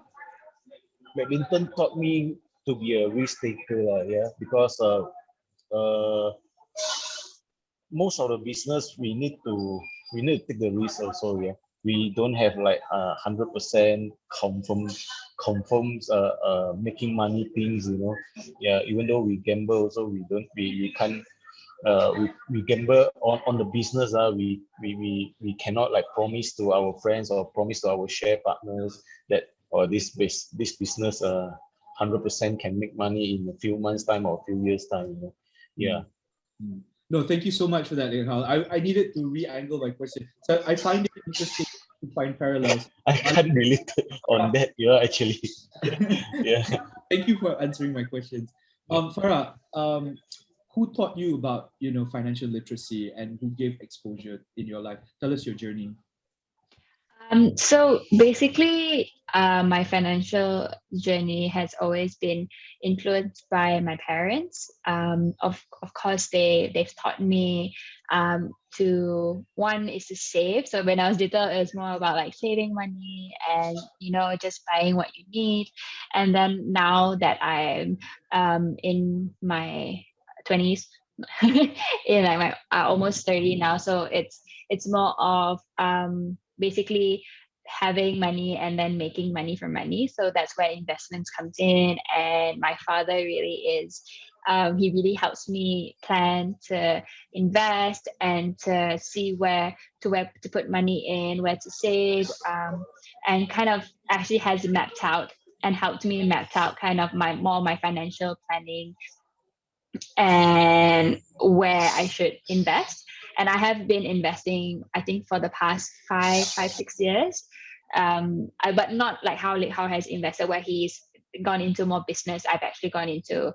badminton taught me to be a risk taker, yeah, because most of the business we need to take the risk also. Yeah, we don't have like 100% confirms making money things. Yeah, even though we gamble also, we can't we gamble on the business. We cannot like promise to our friends or promise to our share partners that this business 100% can make money in a few months time or a few years time. Yeah. No, thank you so much for that, Liek Hou. I needed to re-angle my question. So I find it interesting to find parallels. I can't relate on that, actually. Yeah. Thank you for answering my questions. Farah, who taught you about financial literacy and who gave exposure in your life? Tell us your journey. So basically, my financial journey has always been influenced by my parents. Of course, they've taught me to, one is to save. So when I was little, it was more about like saving money and just buying what you need. And then now that I'm in my 20s, in like my almost 30 now, so it's more of basically having money and then making money from money. So that's where investments comes in. And my father really is, he really helps me plan to invest and to see where to put money in, where to save, and kind of actually has mapped out and helped me map out kind of my financial planning and where I should invest. And I have been investing, I think, for the past 6 years. But not like how Liek Hou has invested, where he's gone into more business. I've actually gone into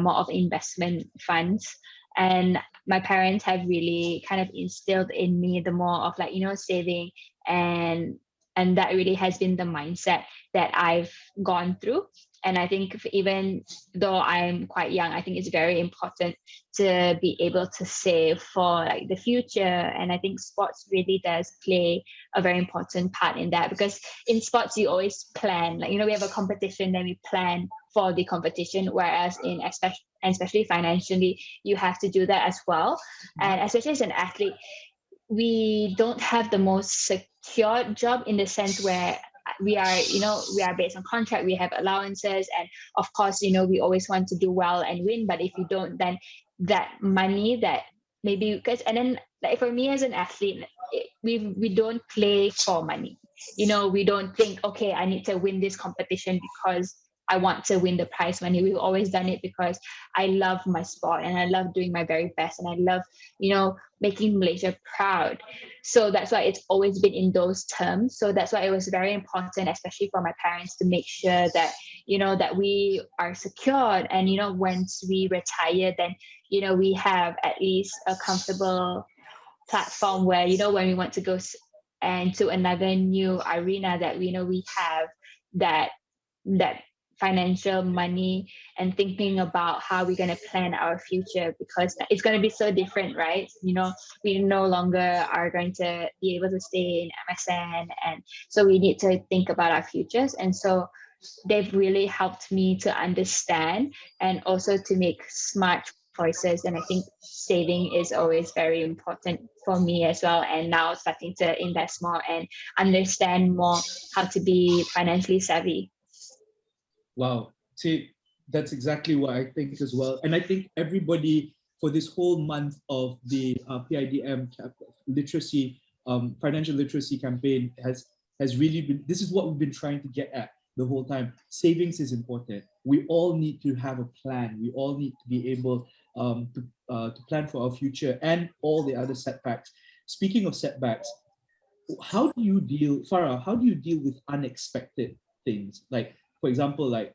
more of investment funds. And my parents have really kind of instilled in me the more of like, saving, and that really has been the mindset that I've gone through. And I think even though I'm quite young, I think it's very important to be able to save for like the future. And I think sports really does play a very important part in that, because in sports, you always plan, like, we have a competition, then we plan for the competition, whereas especially financially, you have to do that as well. And especially as an athlete, we don't have the most secure job in the sense where we are based on contract, we have allowances, and of course, we always want to do well and win. But if you don't, then that money that maybe, and then like for me as an athlete, we don't play for money. We don't think, okay, I need to win this competition because I want to win the prize money. We've always done it because I love my sport and I love doing my very best and I love, making Malaysia proud. So that's why it's always been in those terms. So that's why it was very important, especially for my parents, to make sure that, that we are secured. And, once we retire, then, we have at least a comfortable platform where, when we want to go and to another new arena, that we have that financial money and thinking about how we're going to plan our future, because it's going to be so different, right? We no longer are going to be able to stay in MSN, and so we need to think about our futures. And so they've really helped me to understand and also to make smart choices. And I think saving is always very important for me as well, and now starting to invest more and understand more how to be financially savvy. Wow. See, that's exactly what I think as well. And I think everybody for this whole month of the PIDM literacy, financial literacy campaign has really been, this is what we've been trying to get at the whole time. Savings is important. We all need to have a plan. We all need to be able to plan for our future and all the other setbacks. Speaking of setbacks, how do you deal, Farah, how do you deal with unexpected things? Like, for example, like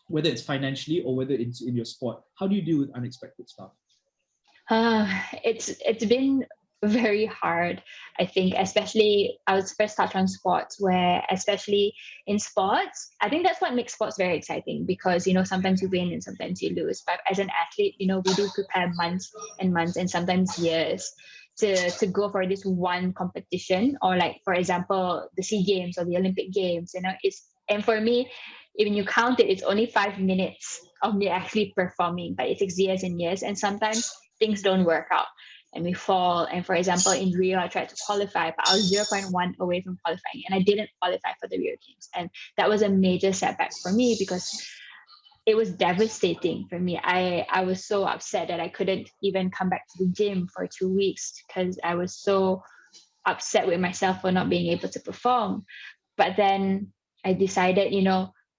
whether it's financially or whether it's in your sport, how do you deal with unexpected stuff? It's been very hard, I think, especially I was first touched on sports, where especially in sports, I think that's what makes sports very exciting, because sometimes you win and sometimes you lose. But as an athlete, we do prepare months and months and sometimes years to go for this one competition, or like, for example, the SEA Games or the Olympic Games. And for me, when you count it, it's only 5 minutes of me actually performing, but it takes years and years. And sometimes things don't work out and we fall. And for example, in Rio, I tried to qualify, but I was 0.1 away from qualifying and I didn't qualify for the Rio Games. And that was a major setback for me, because it was devastating for me. I was so upset that I couldn't even come back to the gym for 2 weeks, because I was so upset with myself for not being able to perform. But then I decided,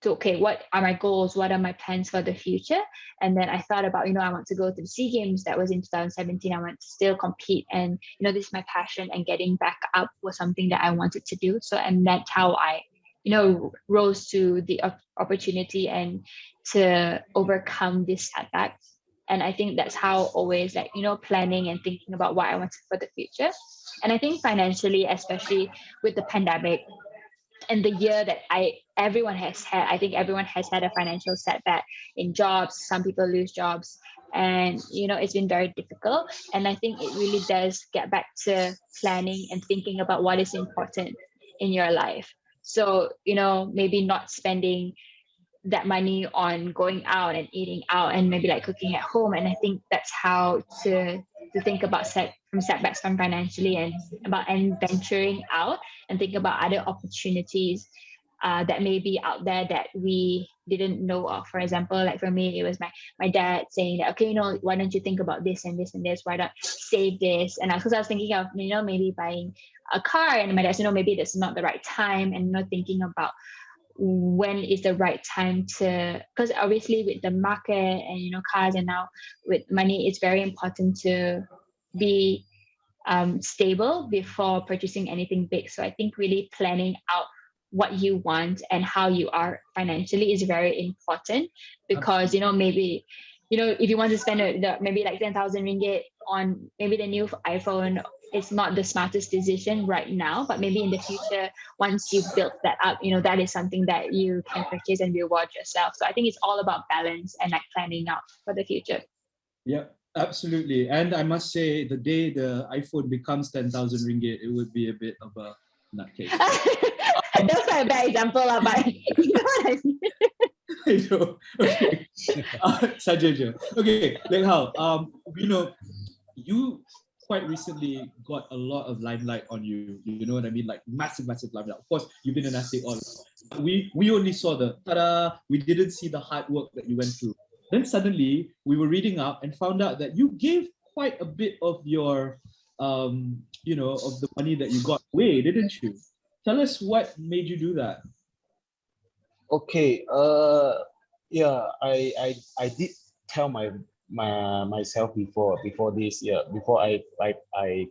okay, what are my goals? What are my plans for the future? And then I thought about, I want to go to the SEA Games. That was in 2017. I want to still compete. And, this is my passion, and getting back up was something that I wanted to do. So, and that's how I, rose to the opportunity and to overcome this setback. And I think that's how always, like, planning and thinking about what I want for the future. And I think financially, especially with the pandemic, and the year that everyone has had, I think everyone has had a financial setback in jobs. Some people lose jobs, and it's been very difficult. And I think it really does get back to planning and thinking about what is important in your life. So maybe not spending that money on going out and eating out, and maybe like cooking at home. And I think that's how to think about setbacks from financially, and about venturing out and think about other opportunities that may be out there that we didn't know of. For example, like for me, it was my dad saying that, okay, why don't you think about this and this and this? Why don't save this? And because I was thinking of, maybe buying a car, and my dad said, no, maybe that's not the right time. And thinking about when is the right time to, because obviously with the market and cars, and now with money, it's very important to be stable before purchasing anything big. So I think really planning out what you want and how you are financially is very important, because maybe if you want to spend maybe like 10,000 ringgit on maybe the new iPhone, it's not the smartest decision right now, but maybe in the future, once you've built that up, that is something that you can purchase and reward yourself. So I think it's all about balance and like planning out for the future. Yeah, absolutely. And I must say, the day the iPhone becomes 10,000 ringgit, it would be a bit of a nutcase. That's not a bad example, but you know what I mean. I know. Okay. Saja je. Okay, Liek Hou, you quite recently got a lot of limelight on you. You know what I mean? Like massive limelight. Of course, you've been an athlete all. We only saw the ta-da. We didn't see the hard work that you went through. Then suddenly we were reading up and found out that you gave quite a bit of your, of the money that you got away, didn't you? Tell us what made you do that. Okay. Yeah. I did tell myself before this. Yeah. Before I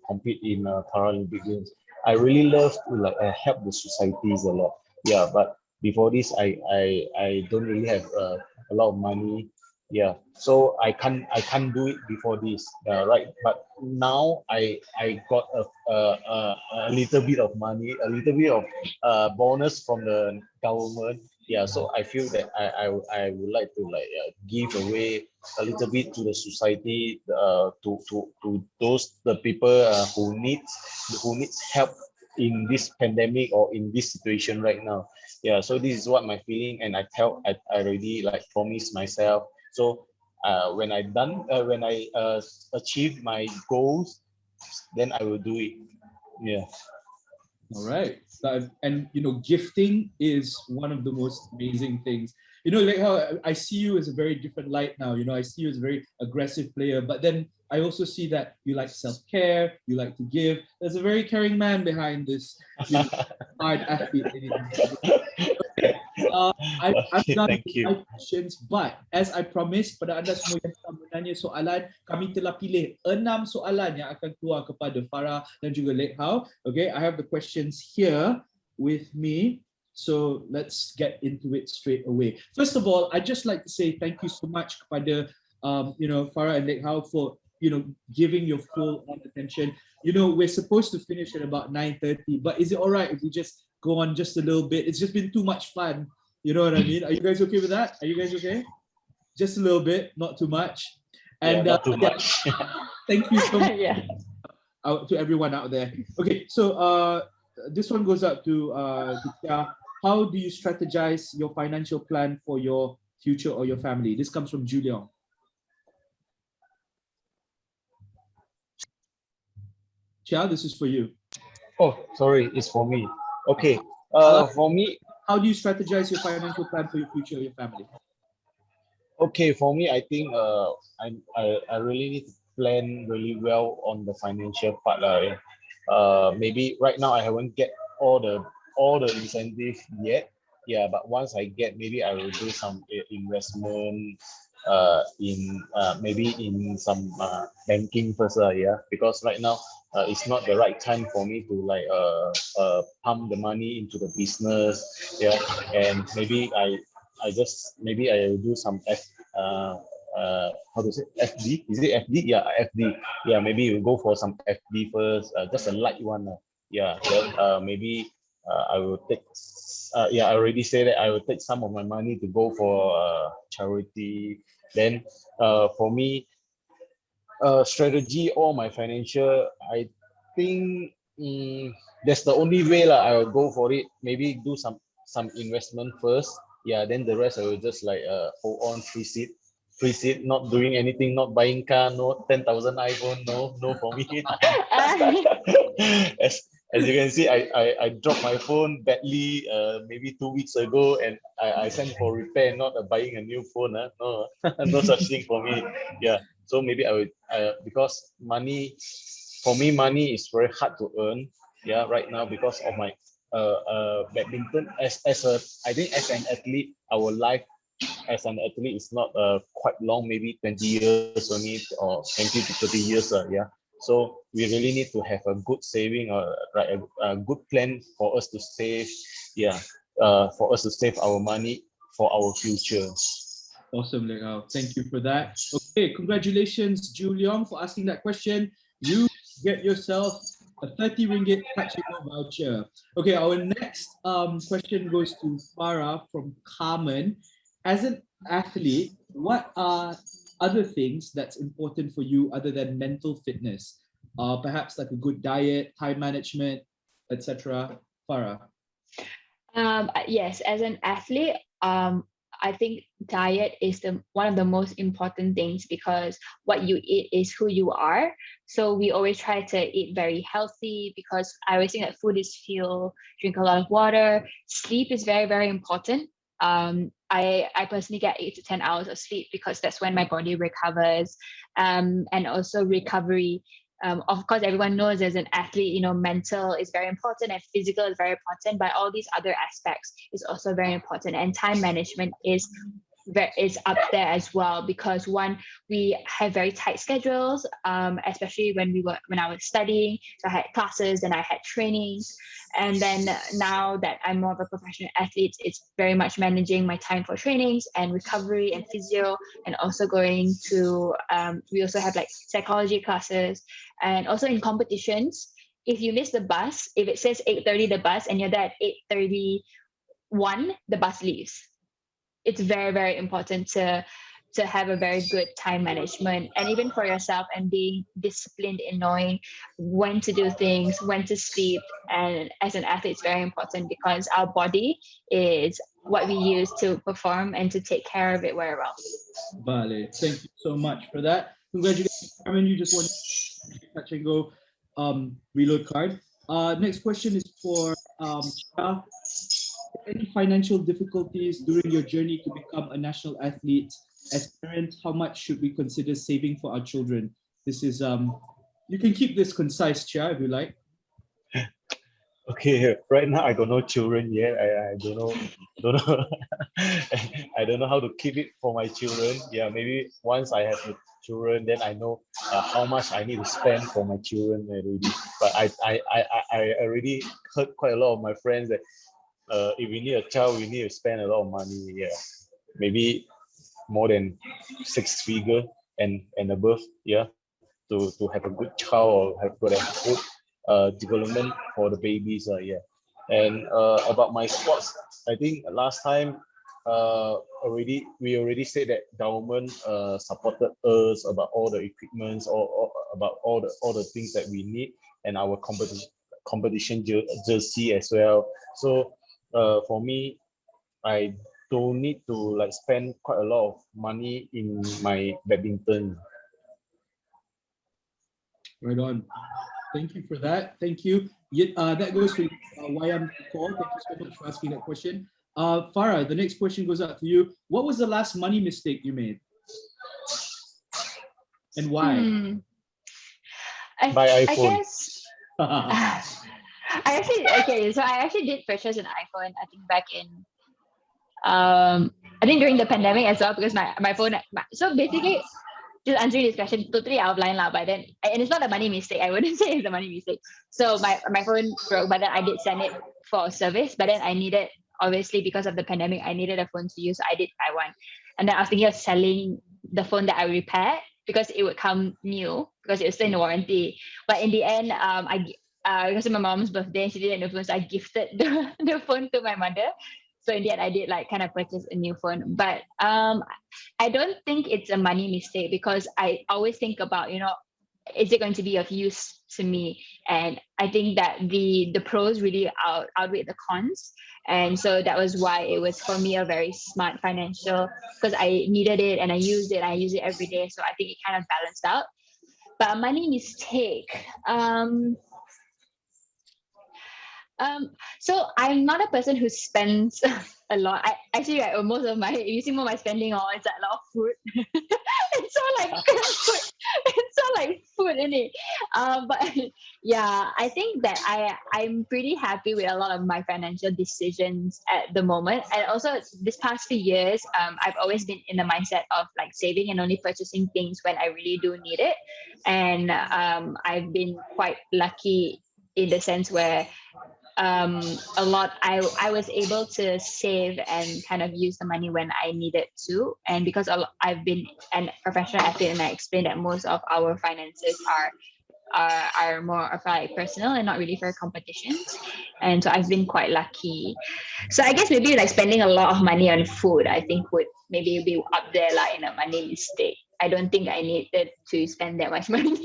compete in Paralympic Games. I really love to help the societies a lot. Yeah. But before this, I don't really have a lot of money. Yeah. So I can't do it before this. Right. But now I got a little bit of money, a little bit of bonus from the government. Yeah, so I feel that I would like to give away a little bit to the society, to the people who needs help in this pandemic or in this situation right now. Yeah, so this is what my feeling, and I already promised myself. So when I achieve my goals, then I will do it. Yeah. All right. And gifting is one of the most amazing things. Like how I see you as a very different light now. I see you as a very aggressive player, but then I also see that you like self-care, you like to give. There's a very caring man behind this hard athlete. I've done Thank you. 5 questions, but as I promised pada anda semua yang telah menanya soalan, kami telah pilih 6 soalan yang akan keluar kepada Farah dan juga Liek Hou. Okay, I have the questions here with me. So let's get into it straight away. First of all, I'd just like to say thank you so much kepada Farah and Liek Hou for giving your full attention. We're supposed to finish at about 9:30, but is it all right if we just go on just a little bit? It's just been too much fun. You know what I mean? Are you guys okay with that? Are you guys okay? Just a little bit, not too much. And not too much. Thank you so much Yeah. to everyone out there. Okay, so this one goes out to Cheah. How do you strategize your financial plan for your future or your family? This comes from Julian. Cheah, this is for you. Oh, sorry, it's for me. Okay. For me, how do you strategize your financial plan for your future or your family? Okay, for me, I think I really need to plan really well on the financial part. Maybe right now I haven't get all the incentive yet. Yeah, but once I get, maybe I will do some investment maybe in some banking first. Yeah, because right now it's not the right time for me to pump the money into the business. Yeah, and maybe I will do some how to say FD? Is it FD? Yeah, FD. Yeah, maybe you go for some FD first, just a light one. Yeah, then maybe I will take. Yeah, I already said that I will take some of my money to go for charity. Then for me, strategy or my financial, I think that's the only way I will go for it. Maybe do some investment first. Yeah, then the rest I will just hold on, freeze it, not doing anything, not buying car, no 10,000 iPhone, no for me. As you can see, I dropped my phone badly maybe 2 weeks ago, and I sent for repair, not buying a new phone. No, no such thing for me. Yeah, so maybe I would because money, for me, money is very hard to earn. Yeah, right now because of my badminton. I think as an athlete, our life as an athlete is not quite long, maybe 20 years only, or 20 to 30 years. Yeah. So we really need to have a good saving, or a good plan for us to save. Yeah. For us to save our money for our future. Awesome, Liek Hou. Thank you for that. Okay, congratulations, Julian, for asking that question. You get yourself a 30 ringgit Kachiko voucher. Okay, our next question goes to Farah from Carmen. As an athlete, what are other things that's important for you other than mental fitness? Perhaps like a good diet, time management, etc. Farah. Yes, as an athlete, I think diet is one of the most important things, because what you eat is who you are. So we always try to eat very healthy, because I always think that food is fuel. Drink a lot of water. Sleep is very, very important. I personally get 8 to 10 hours of sleep, because that's when my body recovers. And also recovery. Of course, everyone knows as an athlete, mental is very important and physical is very important, but all these other aspects is also very important. And time management is up there as well, because one, we have very tight schedules, especially when I was studying. So I had classes and I had trainings, and then now that I'm more of a professional athlete, it's very much managing my time for trainings and recovery and physio, and also going to we also have like psychology classes, and also in competitions. If you miss the bus, if it says 8:30 the bus and you're there at 8:31, the bus leaves. It's very, very important to have a very good time management, and even for yourself, and being disciplined in knowing when to do things, when to sleep. And as an athlete, it's very important, because our body is what we use to perform and to take care of it very well. Vale, thank you so much for that. Congratulations, Carmen. You just won touch and go reload card. Next question is for Cheah. Any financial difficulties during your journey to become a national athlete? As parents, how much should we consider saving for our children? This is you can keep this concise, Cheah, if you like. Okay, right now I got no children yet. I don't know, I don't know how to keep it for my children. Yeah, maybe once I have the children, then I know how much I need to spend for my children already. But I already heard quite a lot of my friends that if we need a child, we need to spend a lot of money. Yeah, maybe more than 6 figure and above. Yeah, to have a good child or have good development for the babies. Yeah, and about my sports, I think last time we already said that government supported us about all the equipments or about all the things that we need, and our competition jersey as well. So for me, I don't need to like spend quite a lot of money in my badminton. Right on. Thank you for that. Thank you. That goes to Wayam Call. Thank you so much for asking that question. Farah, the next question goes out to you. What was the last money mistake you made? And why? Buy iPhone. I guess I actually did purchase an iPhone, I think back in I think during the pandemic as well, because my phone so basically, just answering this question totally out of line lah, but then, and it's not a money mistake, I wouldn't say it's a money mistake. So my phone broke, but then I did send it for service, but then I needed, obviously because of the pandemic, I needed a phone to use, so I did buy one. And then I was thinking of selling the phone that I repaired, because it would come new, because it was still in the warranty. But in the end, because of my mom's birthday, she didn't know phone, so I gifted the phone to my mother. So in the end, I did like kind of purchase a new phone. But I don't think it's a money mistake, because I always think about, is it going to be of use to me? And I think that the pros really outweigh the cons. And so that was why it was for me a very smart financial, because I needed it and I use it every day. So I think it kind of balanced out. But a money mistake. So I'm not a person who spends a lot. I actually, like, most of my, you see more of my spending on is a lot of food. It's all like food in it. But yeah, I think that I'm pretty happy with a lot of my financial decisions at the moment. And also this past few years, I've always been in the mindset of like saving and only purchasing things when I really do need it. And I've been quite lucky in the sense where a lot I was able to save and kind of use the money when I needed to. And because I've been a professional athlete, and I explained that most of our finances are more of like personal and not really for competitions. And so I've been quite lucky. So I guess maybe like spending a lot of money on food, I think would maybe be up there like in a money mistake. I don't think I needed to spend that much money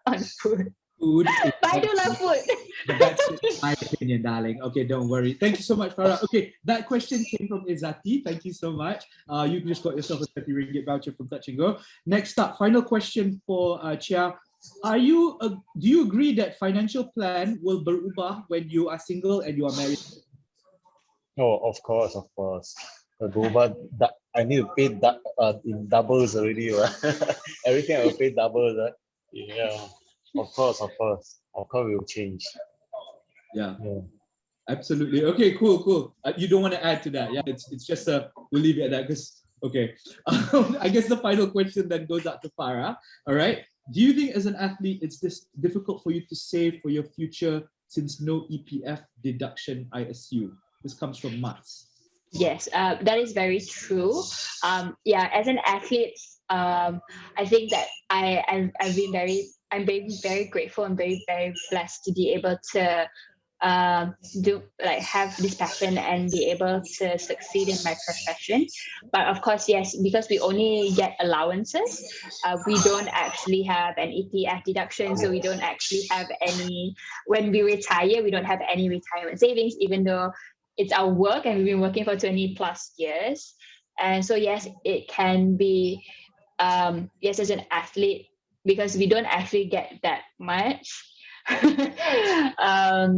on food. Food is Badulah food. but that's just my opinion, darling. Okay, don't worry. Thank you so much, Farah. Okay, that question came from Izati. Thank you so much. You just got yourself a 30 ringgit voucher from Touch and Go. Next up, final question for Cheah. Do you agree that financial plan will berubah when you are single and you are married? Oh, of course, of course. I need to pay that in doubles already, right? Everything I will pay double, right? Yeah, of course, we will change. Yeah. Absolutely. Okay, cool. You don't want to add to that. Yeah, it's just we'll leave it at that because okay. I guess the final question then goes out to Farah. All right. Do you think as an athlete it's difficult for you to save for your future since no EPF deduction, I assume? This comes from Mats. Yes, that is very true. As an athlete, I think that I'm very grateful and very blessed to be able to have this passion and be able to succeed in my profession. But of course, yes, because we only get allowances, we don't actually have an EPF deduction, so we don't actually have any. When we retire, we don't have any retirement savings, even though it's our work and we've been working for 20 plus years. And so yes, it can be yes, as an athlete, because we don't actually get that much. I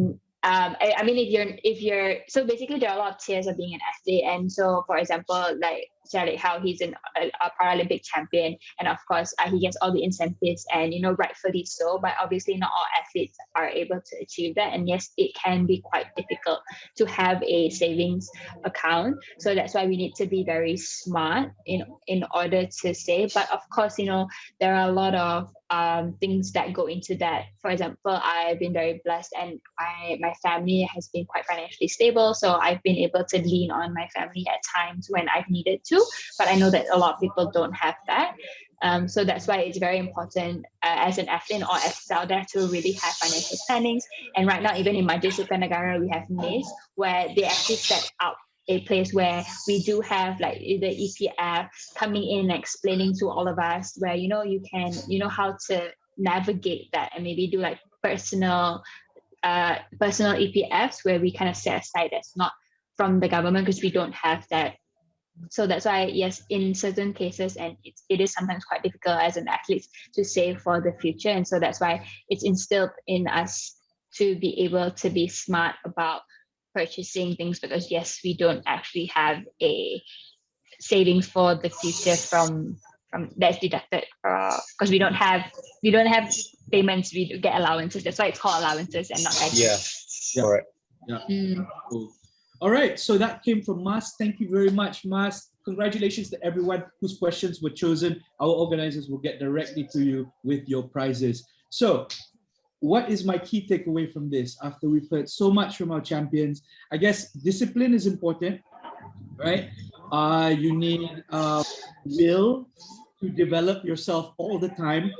mean, if you're so basically there are a lot of tiers of being an athlete, and so for example, like Cheah Liek Hou, he's a Paralympic champion, and of course he gets all the incentives, and rightfully so. But obviously, not all athletes are able to achieve that, and yes, it can be quite difficult to have a savings account. So that's why we need to be very smart in order to save. But of course, there are a lot of things that go into that. For example, I've been very blessed, and my family has been quite financially stable, so I've been able to lean on my family at times when I've needed to. But I know that a lot of people don't have that. So that's why it's very important as an athlete or as out there to really have financial plannings. And right now, even in Majlis Sukan Negara, we have NIS, where they actually set up a place where we do have like the EPF coming in and explaining to all of us where you can how to navigate that and maybe do like personal EPFs where we kind of set aside that's not from the government because we don't have that. So that's why, yes, in certain cases, and it is sometimes quite difficult as an athlete to save for the future. And so that's why it's instilled in us to be able to be smart about purchasing things, because yes, we don't actually have a savings for the future from that's deducted because we don't have payments, we get allowances. That's why it's called allowances and not taxes. Yeah. Correct. Yeah. Cool. All right, so that came from Mas. Thank you very much, Mas. Congratulations to everyone whose questions were chosen. Our organizers will get directly to you with your prizes. So, what is my key takeaway from this? After we've heard so much from our champions, I guess discipline is important, right? You need will to develop yourself all the time.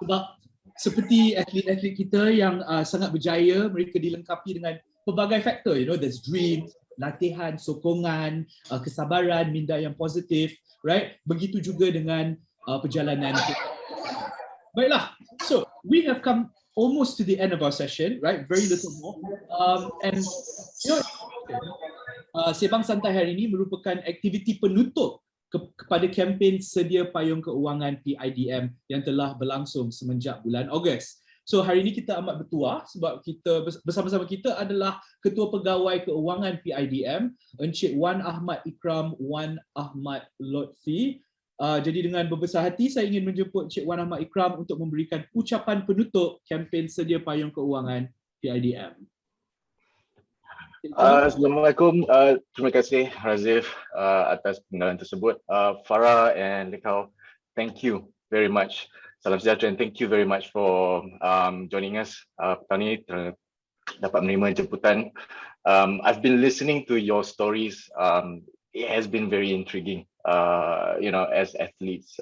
Sebab seperti atlet-atlet kita yang sangat berjaya, mereka dilengkapi dengan pelbagai faktor, there's dreams, latihan, sokongan, kesabaran, minda yang positif, right? Begitu juga dengan perjalanan. Baiklah, so we have come almost to the end of our session, right? Very little more. And Sembang Santai hari ini merupakan aktiviti penutup kepada kempen sedia payung keuangan PIDM yang telah berlangsung semenjak bulan Ogos. So hari ini kita amat bertuah sebab kita bersama-sama kita adalah Ketua Pegawai Keuangan PIDM, Encik Wan Ahmad Ikram Wan Ahmad Lotfi. Jadi dengan berbesar hati saya ingin menjemput Encik Wan Ahmad Ikram untuk memberikan ucapan penutup kempen sedia payung keuangan PIDM. Assalamualaikum. Terima kasih Razif atas penggalan tersebut. Farah and Liek Hou, thank you very much. Salam sejahtera and thank you very much for joining us. Tahun ini dapat menerima jemputan. I've been listening to your stories. It has been very intriguing, as athletes.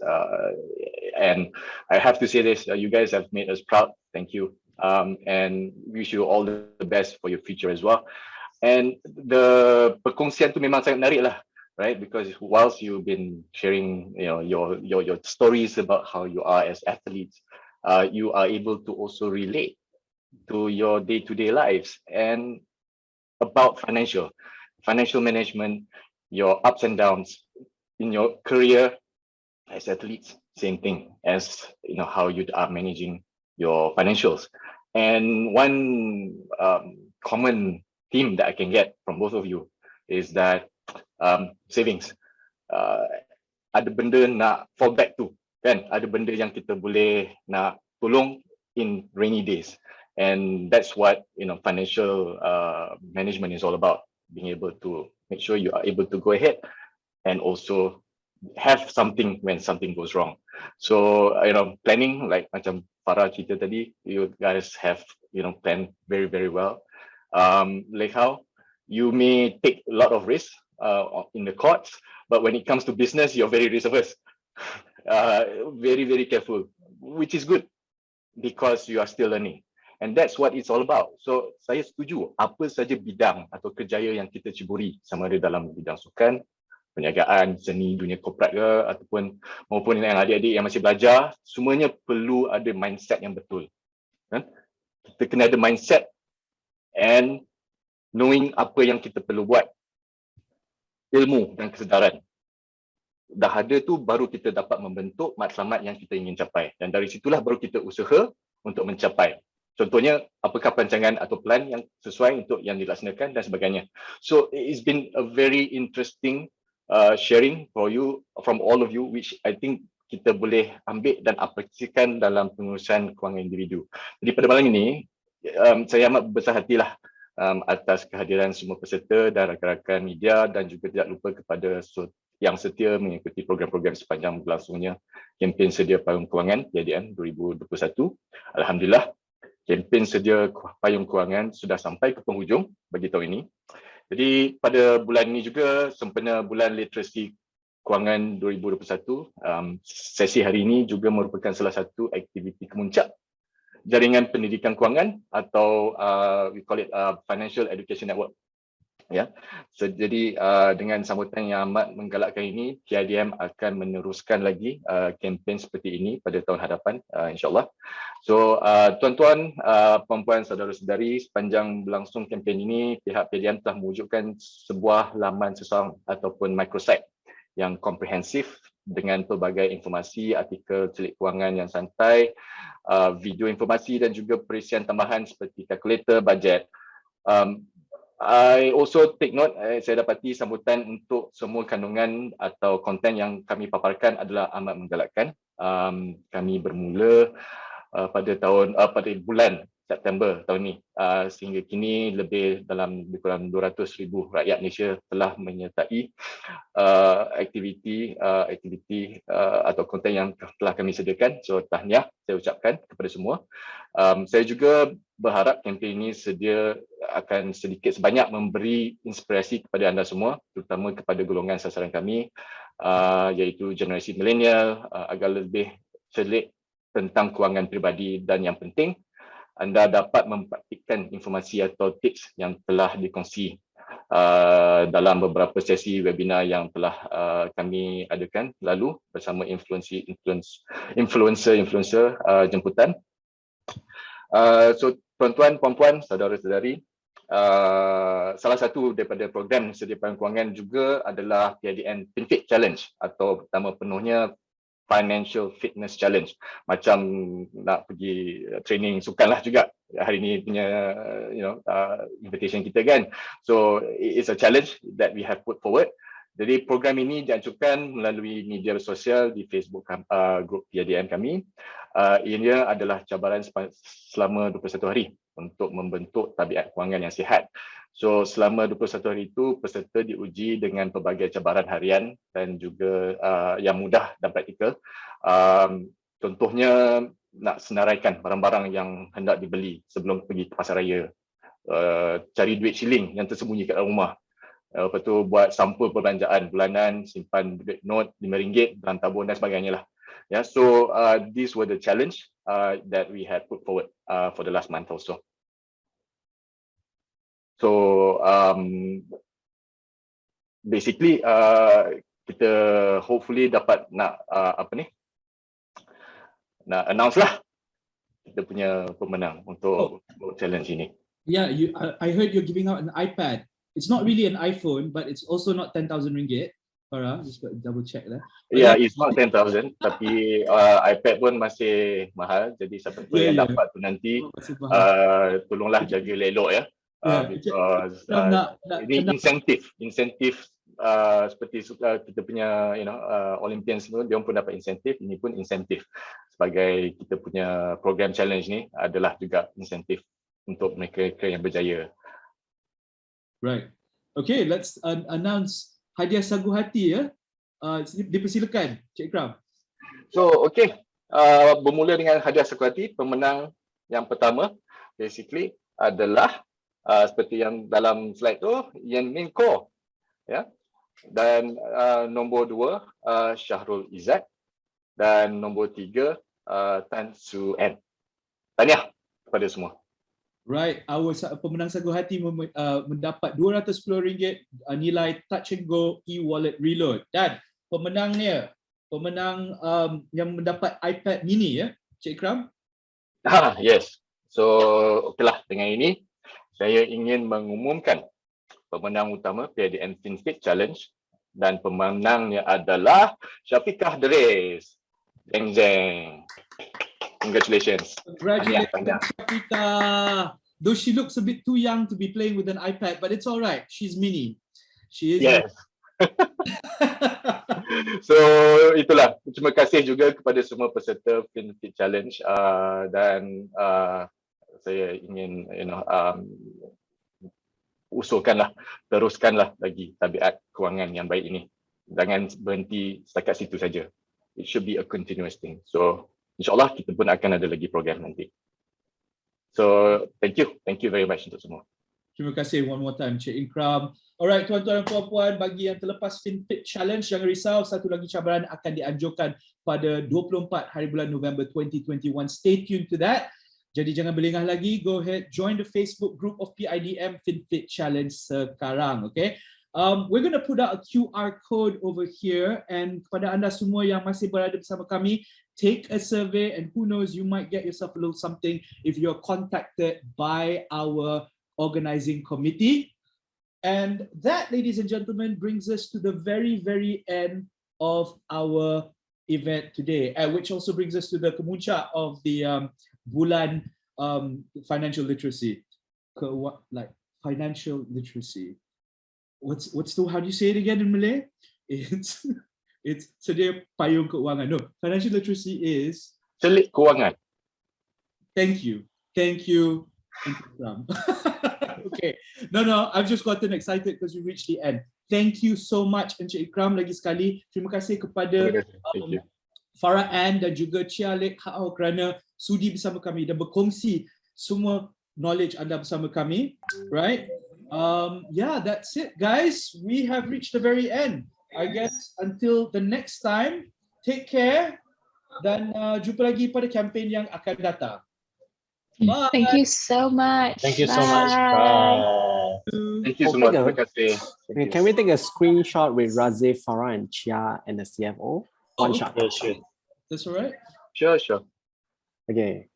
And I have to say this, you guys have made us proud. Thank you. And wish you all the best for your future as well. And the perkongsian tu memang sangat menarik lah, right? Because whilst you've been sharing, your stories about how you are as athletes, you are able to also relate to your day-to-day lives and about financial management, your ups and downs in your career as athletes, same thing as how you are managing your financials. And one common theme that I can get from both of you is that savings. Ada benda nak fall back to, kan? Ada benda yang kita boleh nak tolong in rainy days, and that's what financial management is all about. Being able to make sure you are able to go ahead and also have something when something goes wrong. So planning, like macam Farah cerita tadi, you guys have planned very, very well. Like how you may take a lot of risks in the courts, but when it comes to business, you're very risk averse. Very, very careful, which is good because you are still learning. And that's what it's all about. So saya setuju, apa saja bidang atau kerjaya yang kita ceburi, sama ada dalam bidang sukan, perniagaan, seni, dunia korporat ke, ataupun maupun yang adik-adik yang masih belajar, semuanya perlu ada mindset yang betul. Kita kena ada mindset and knowing apa yang kita perlu buat. Ilmu dan kesedaran. Dah ada tu baru kita dapat membentuk matlamat yang kita ingin capai. Dan dari situlah baru kita usaha untuk mencapai. Contohnya, apakah perancangan atau plan yang sesuai untuk yang dilaksanakan dan sebagainya. So it's been a very interesting sharing for you, from all of you, which I think kita boleh ambil dan aplikasikan dalam pengurusan kewangan individu. Jadi pada malam ini, saya amat berbesar hatilah atas kehadiran semua peserta dan rakan-rakan media, dan juga tidak lupa kepada yang setia mengikuti program-program sepanjang berlangsungnya kempen sedia payung kewangan PIDM 2021. Alhamdulillah, kempen sedia payung kewangan sudah sampai ke penghujung bagi tahun ini. Jadi pada bulan ini juga sempena bulan literasi kewangan 2021, sesi hari ini juga merupakan salah satu aktiviti kemuncak jaringan pendidikan kewangan atau we call it Financial Education Network. Ya, jadi dengan sambutan yang amat menggalakkan ini, PIDM akan meneruskan lagi kempen seperti ini pada tahun hadapan, insyaAllah. So tuan-tuan, puan-puan, saudara-saudari, sepanjang berlangsung kempen ini, pihak PIDM telah mewujudkan sebuah laman sesuatu ataupun microsite yang komprehensif dengan pelbagai informasi, artikel celik kewangan yang santai, video informasi dan juga perisian tambahan seperti kalkulator, bajet. I also take note, saya dapati sambutan untuk semua kandungan atau konten yang kami paparkan adalah amat menggalakkan. Kami bermula pada bulan September tahun ini, sehingga kini lebih kurang 200,000 rakyat Malaysia telah menyertai aktiviti atau konten yang telah kami sediakan. So tahniah saya ucapkan kepada semua. Saya juga berharap kempen ini akan sedikit sebanyak memberi inspirasi kepada anda semua, terutama kepada golongan sasaran kami, iaitu generasi milenial, agar lebih celik tentang kewangan peribadi, dan yang penting anda dapat mempraktikkan informasi atau tips yang telah dikongsi dalam beberapa sesi webinar yang telah kami adakan lalu bersama influencer jemputan. So tuan-tuan, puan-puan, saudara-saudari, salah satu daripada program sedia payung kewangan juga adalah PIDM Fit Challenge, atau pertama penuhnya Financial Fitness Challenge. Macam nak pergi training sukan lah juga hari ini punya invitation kita kan. So it's a challenge that we have put forward. Jadi program ini dianjurkan melalui media sosial di Facebook grup PIDM kami. Ianya adalah cabaran selama 21 hari untuk membentuk tabiat kewangan yang sihat. So selama 21 hari itu peserta diuji dengan pelbagai cabaran harian dan juga yang mudah dan praktikal. Contohnya nak senaraikan barang-barang yang hendak dibeli sebelum pergi ke pasar raya. Cari duit shilling yang tersembunyi kat dalam rumah. Lepas tu buat sampul perbelanjaan bulanan, simpan duit note RM5 dalam tabung dan sebagainya lah. Yeah, so these were the challenge that we had put forward for the last month also. So basically kita hopefully dapat nak announce lah kita punya pemenang untuk challenge ini. Yeah, I heard you're giving out an iPad. It's not really an iPhone, but it's also not 10,000 ringgit. Farah, just double check lah. Yeah, it's not 10,000, tapi iPad pun masih mahal. Jadi siapa yang dapat tu nanti, tolonglah jaga elok ya. Because ini insentif seperti kita punya Olympians semua, dia pun dapat insentif. Ini pun insentif sebagai kita punya program challenge ni adalah juga insentif untuk mereka yang berjaya. Right. Okay, let's announce hadiah sagu hati ya. Dipersilakan, Cik Ikram. So, okay. Bermula dengan hadiah sagu hati, pemenang yang pertama basically adalah seperti yang dalam slide tu, Yan Min Ko. Ya. Dan nombor 2 Syahrul Izzat, dan nombor 3 Tan Su En. Tahniah kepada semua. Right, our pemenang sagu hati mendapat RM210 nilai Touch and Go e-wallet reload, dan pemenang yang mendapat iPad mini ya, Cik Ikram. Yes. So, okeylah, dengan ini saya ingin mengumumkan pemenang utama PIDM FinFit Challenge, dan pemenangnya adalah Syafiqah Deris. Jeng jeng. Congratulations. Congratulations, Syafiqah. Though she looks a bit too young to be playing with an iPad, but it's all right. She's mini. She is. Yes. So itulah. Terima kasih juga kepada semua peserta FinFit Challenge, dan saya ingin teruskanlah lagi tabiat kewangan yang baik ini. Jangan berhenti setakat situ saja. It should be a continuous thing. So InsyaAllah kita pun akan ada lagi program nanti. So thank you very much untuk semua. Terima kasih one more time, Cik Ikram. Alright, tuan-tuan dan puan-puan, bagi yang terlepas FinFit Challenge, jangan risau, satu lagi cabaran akan dianjurkan pada 24 hari bulan November 2021. Stay tuned to that. Jadi jangan berlengah lagi, go ahead, join the Facebook group of PIDM FinFit Challenge sekarang, okay? We're going to put out a QR code over here, and kepada anda semua yang masih berada bersama kami, take a survey, and who knows, you might get yourself a little something if you're contacted by our organizing committee. And that, ladies and gentlemen, brings us to the very, very end of our event today, which also brings us to the kemuncak of the bulan financial literacy. Financial literacy. What's the, how do you say it again in Malay? It's sedia payung keuangan. No, financial literacy is Cheah Liek Kewangan. Thank you. Okay. No, I've just gotten excited because we reached the end. Thank you so much, Encik Ikram, lagi sekali. Terima kasih kepada Farah Ann dan juga Cheah Liek Hou kerana sudi bersama kami dan berkongsi semua knowledge anda bersama kami. Right? Yeah, that's it, guys. We have reached the very end. I guess until the next time, take care dan jumpa lagi pada kempen yang akan datang. Bye. Thank you so much. Thank you so much. Bye. Thank you so much. Terima kasih. Can we take a screenshot with Razif, Farah, and Cheah and the CFO? One shot. Yeah, sure. That's all right. Sure. Okay.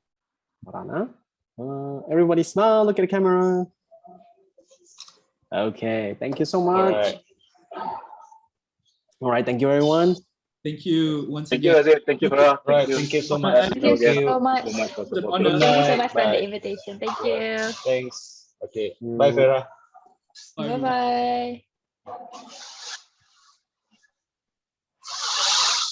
Marana. Everybody smile. Look at the camera. Okay. Thank you so much. All right. Thank you, everyone. Thank you once Thank again. you, Azif. Thank you, Farah. Right. Thank you so much. Thank you so much. for It's an supporting. honor. Thank you so much for Bye. the invitation. Thank you. Thanks. Okay. Bye, Farah. Bye-bye.